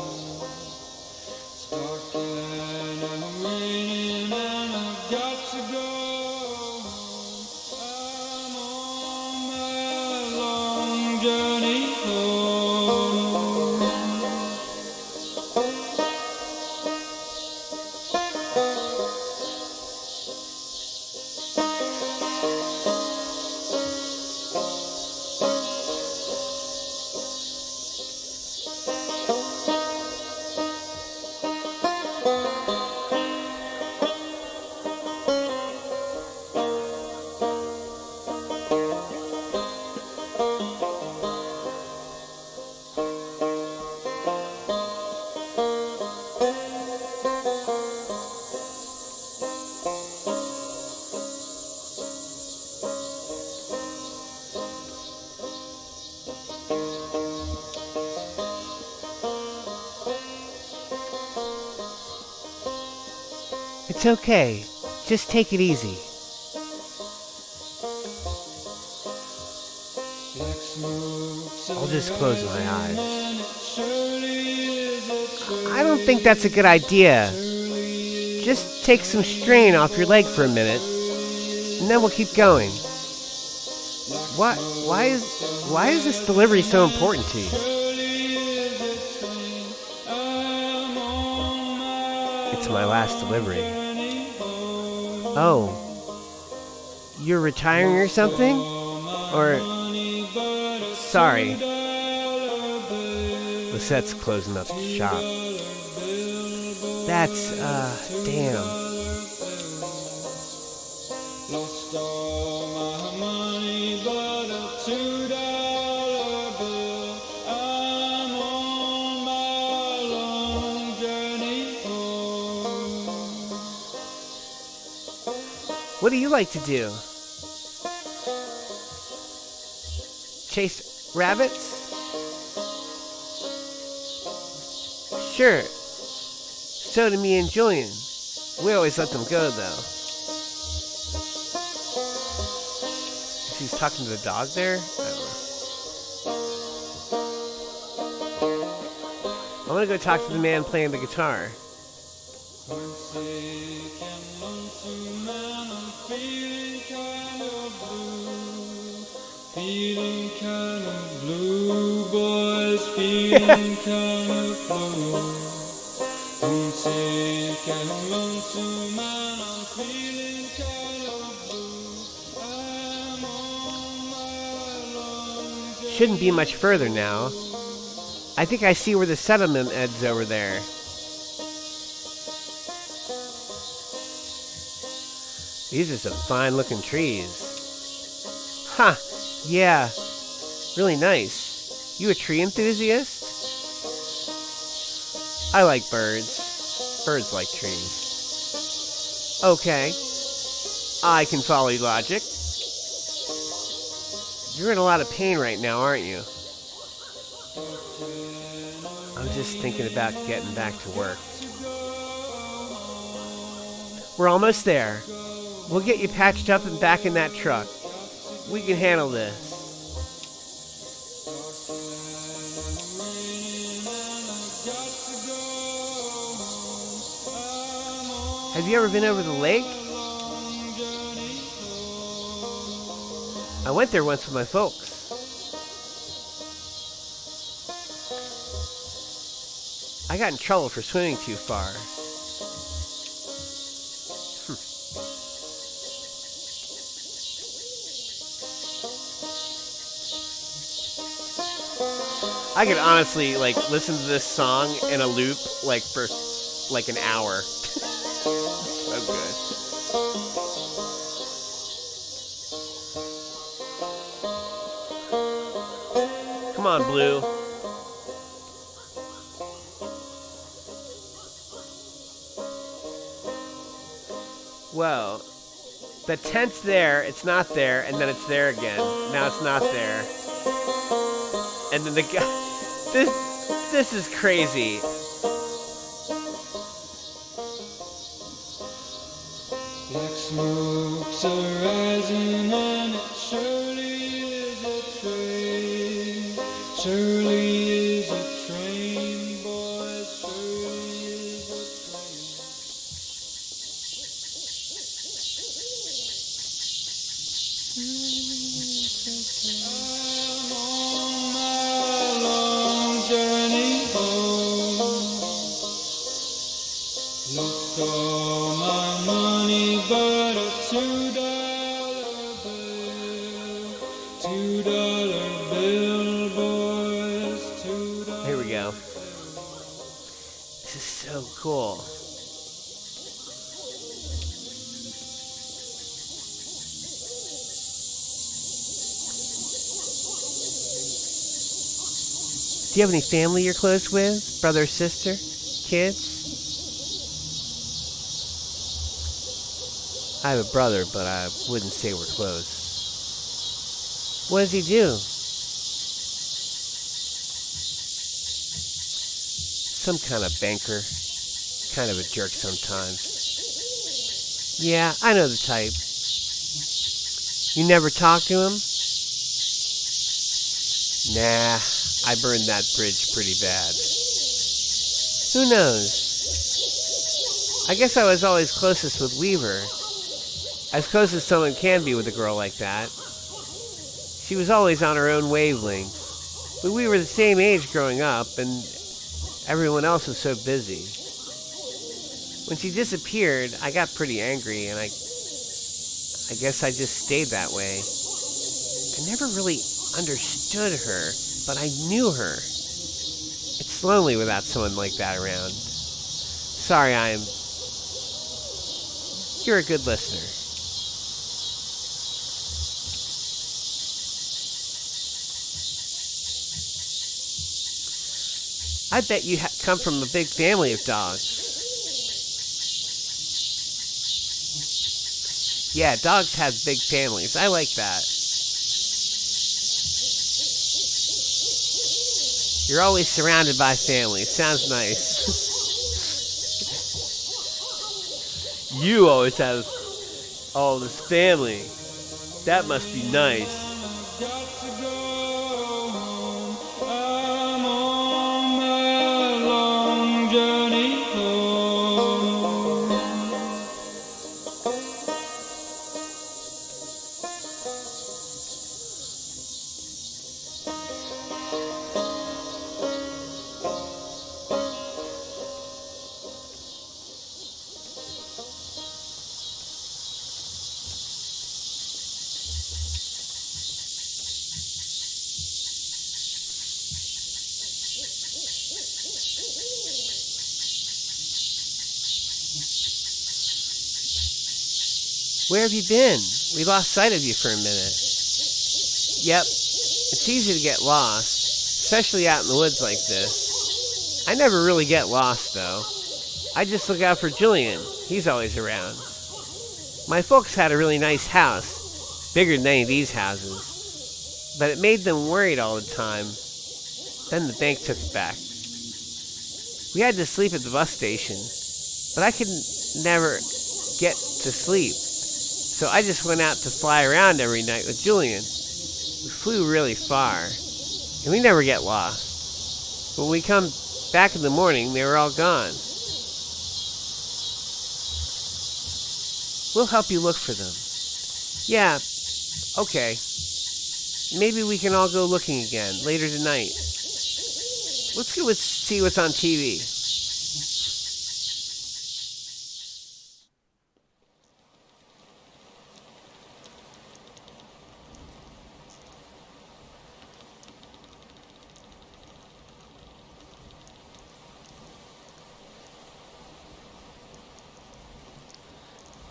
Stuck in a raining and I've got to go home. I'm on my long journey home. It's okay. Just take it easy. I'll just close my eyes. I don't think that's a good idea. Just take some strain off your leg for a minute, and then we'll keep going. Why is this delivery so important to you? It's my last delivery. Oh, you're retiring or something? Or, sorry, Lisette's closing up the shop. That's, damn. Lost all my money but a $2 bill. I'm on my long journey home. What do you like to do? Chase rabbits? Sure. So do me and Julian. We always let them go, though. He's talking to the dog there? I don't know. I want to go talk to the man playing the guitar. I'm sick and lonesome and I'm feeling kind of blue. Feeling kind of blue, boys, feeling kind of blue. I'm sick and lonesome and I'm feeling kind of blue. I'm on my long journey. Shouldn't be much further now. I think I see where the settlement ends over there. These are some fine looking trees. Huh, yeah, really nice. You a tree enthusiast? I like birds. Birds like trees. Okay, I can follow your logic. You're in a lot of pain right now, aren't you? I'm just thinking about getting back to work. We're almost there. We'll get you patched up and back in that truck. We can handle this. Have you ever been over the lake? I went there once with my folks. I got in trouble for swimming too far. I could honestly listen to this song in a loop for an hour. So good. Come on, Blue. Well, the tent's there, it's not there, and then it's there again. Now it's not there. And then the guy... This is crazy. Black smokes are rising and it surely is a train. Surely is a train, boys, surely is a train. I'm on my long journey home. Lost all my money but a $2 bill. $2 bill, boys, $2. Here we go. This is so cool. Do you have any family you're close with? Brother, sister, kids? I have a brother, but I wouldn't say we're close. What does he do? Some kind of banker. Kind of a jerk sometimes. Yeah, I know the type. You never talk to him? Nah, I burned that bridge pretty bad. Who knows? I guess I was always closest with Weaver. As close as someone can be with a girl like that. She was always on her own wavelength. But we were the same age growing up, and everyone else was so busy. When she disappeared, I got pretty angry, and I guess I just stayed that way. I never really understood her, but I knew her. It's lonely without someone like that around. Sorry, you're a good listener. I bet you come from a big family of dogs. Yeah, dogs have big families. I like that. You're always surrounded by family. Sounds nice. You always have all this family. That must be nice. Got to go home. I'm on my long Where have you been? We lost sight of you for a minute. Yep, it's easy to get lost, especially out in the woods like this. I never really get lost, though. I just look out for Julian. He's always around. My folks had a really nice house, bigger than any of these houses, but it made them worried all the time. Then the bank took it back. We had to sleep at the bus station, but I could never get to sleep. So I just went out to fly around every night with Julian. We flew really far, and we never get lost. When we come back in the morning, they were all gone. We'll help you look for them. Yeah, okay. Maybe we can all go looking again later tonight. Let's go see what's on TV.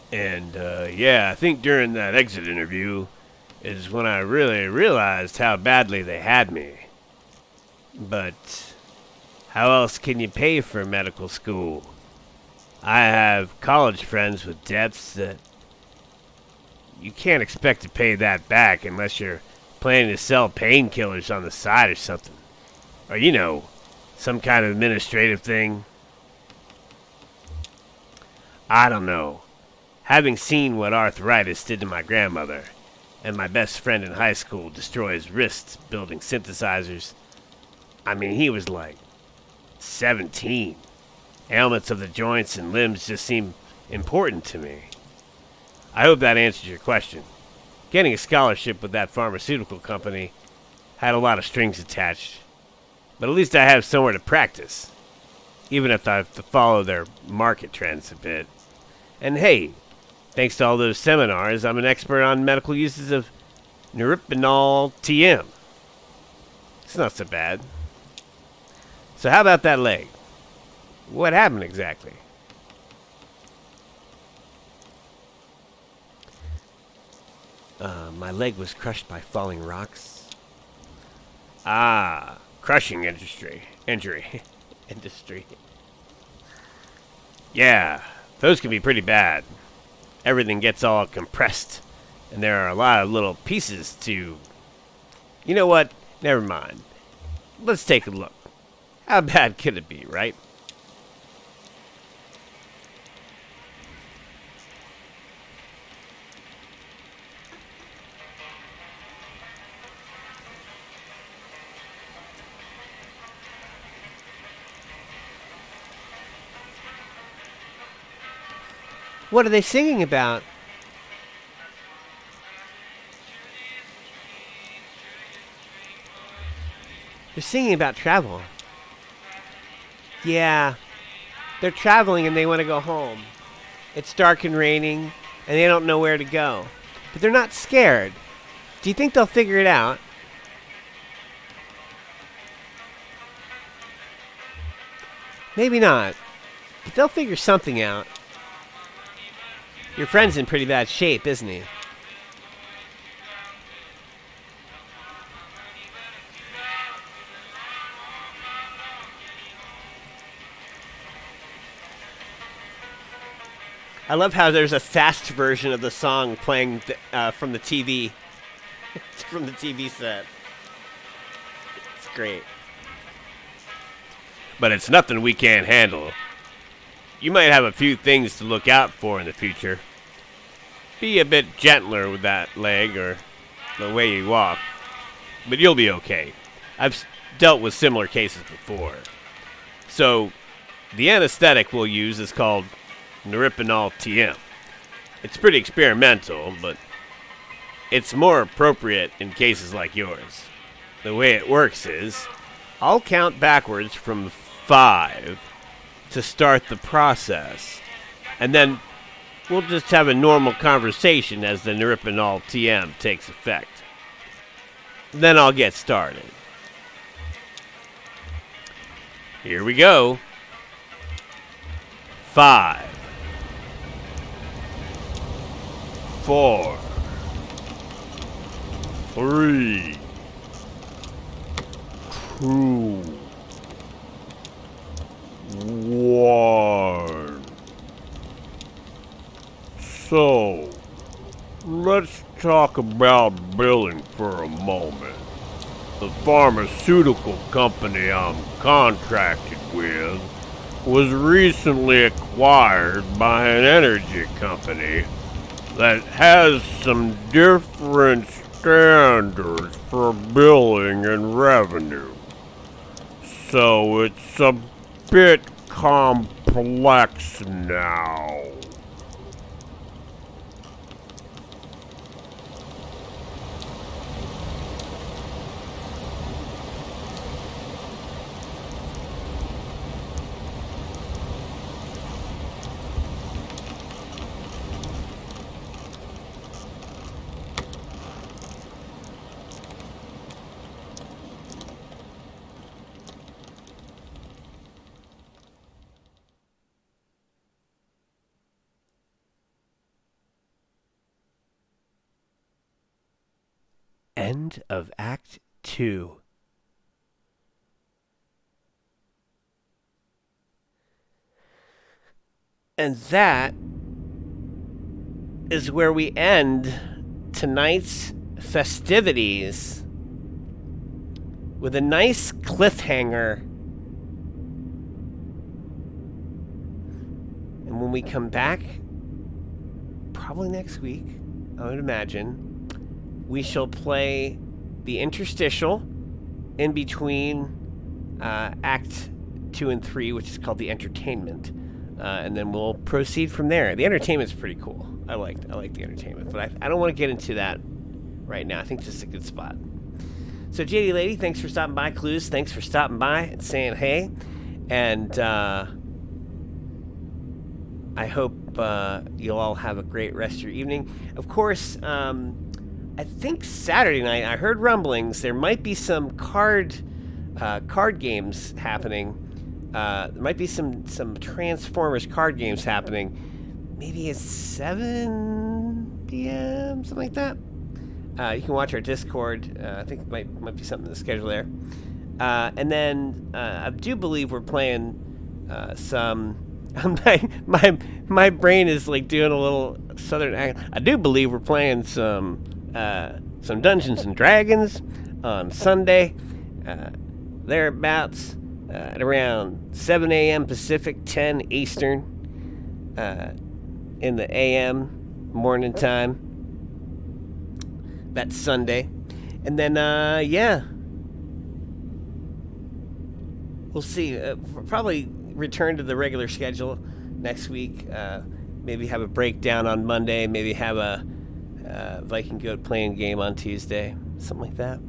And, yeah, I think during that exit interview is when I really realized how badly they had me. But how else can you pay for medical school? I have college friends with debts that you can't expect to pay that back unless you're planning to sell painkillers on the side or something. Or, you know, some kind of administrative thing. I don't know. Having seen what arthritis did to my grandmother, and my best friend in high school destroy his wrists building synthesizers, I mean, he was like 17. Ailments of the joints and limbs just seem important to me. I hope that answers your question. Getting a scholarship with that pharmaceutical company had a lot of strings attached, but at least I have somewhere to practice, even if I have to follow their market trends a bit. And hey, thanks to all those seminars, I'm an expert on medical uses of Neuripanol TM. It's not so bad. So how about that leg? What happened exactly? My leg was crushed by falling rocks. Ah, crushing injury. Industry. Yeah, those can be pretty bad. Everything gets all compressed, and there are a lot of little pieces to... You know what? Never mind. Let's take a look. How bad could it be, right? What are they singing about? They're singing about travel. Yeah, they're traveling and they want to go home. It's dark and raining, and they don't know where to go. But they're not scared. Do you think they'll figure it out? Maybe not, but they'll figure something out. Your friend's in pretty bad shape, isn't he? I love how there's a fast version of the song playing from the TV. From the TV set. It's great. But it's nothing we can't handle. You might have a few things to look out for in the future. Be a bit gentler with that leg or the way you walk. But you'll be okay. I've dealt with similar cases before. So, the anesthetic we'll use is called Neuripanol TM. It's pretty experimental, but it's more appropriate in cases like yours. The way it works is, I'll count backwards from 5 to start the process, and then we'll just have a normal conversation as the Neuripanol TM takes effect. Then I'll get started. Here we go. 5, 4, 3, 2, 1. So, let's talk about billing for a moment. The pharmaceutical company I'm contracted with was recently acquired by an energy company that has some different standards for billing and revenue. So it's a bit complex now. End of Act 2. And that is where we end tonight's festivities with a nice cliffhanger. And when we come back, probably next week, I would imagine, we shall play the interstitial in between Act 2 and 3, which is called the entertainment. And then we'll proceed from there. The entertainment's pretty cool. I like the entertainment, but I don't want to get into that right now. I think this is a good spot. So JD Lady, thanks for stopping by. Clues, thanks for stopping by and saying hey. And I hope you'll all have a great rest of your evening. Of course, I think Saturday night I heard rumblings there might be some card games happening. There might be some Transformers card games happening. Maybe at 7 p.m., something like that. You can watch our Discord. I think it might be something in the schedule there. And then I do believe we're playing some. My brain is like doing a little southern accent. I do believe we're playing some Dungeons and Dragons on Sunday, thereabouts, at around 7 a.m. Pacific, 10 Eastern, in the a.m. morning time. That's Sunday. And then, yeah. We'll see. Probably return to the regular schedule next week. Maybe have a breakdown on Monday. Maybe have a Viking Goat playing game on Tuesday. Something like that.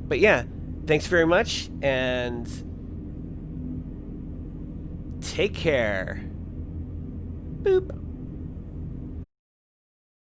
But yeah, thanks very much. And take care. Boop.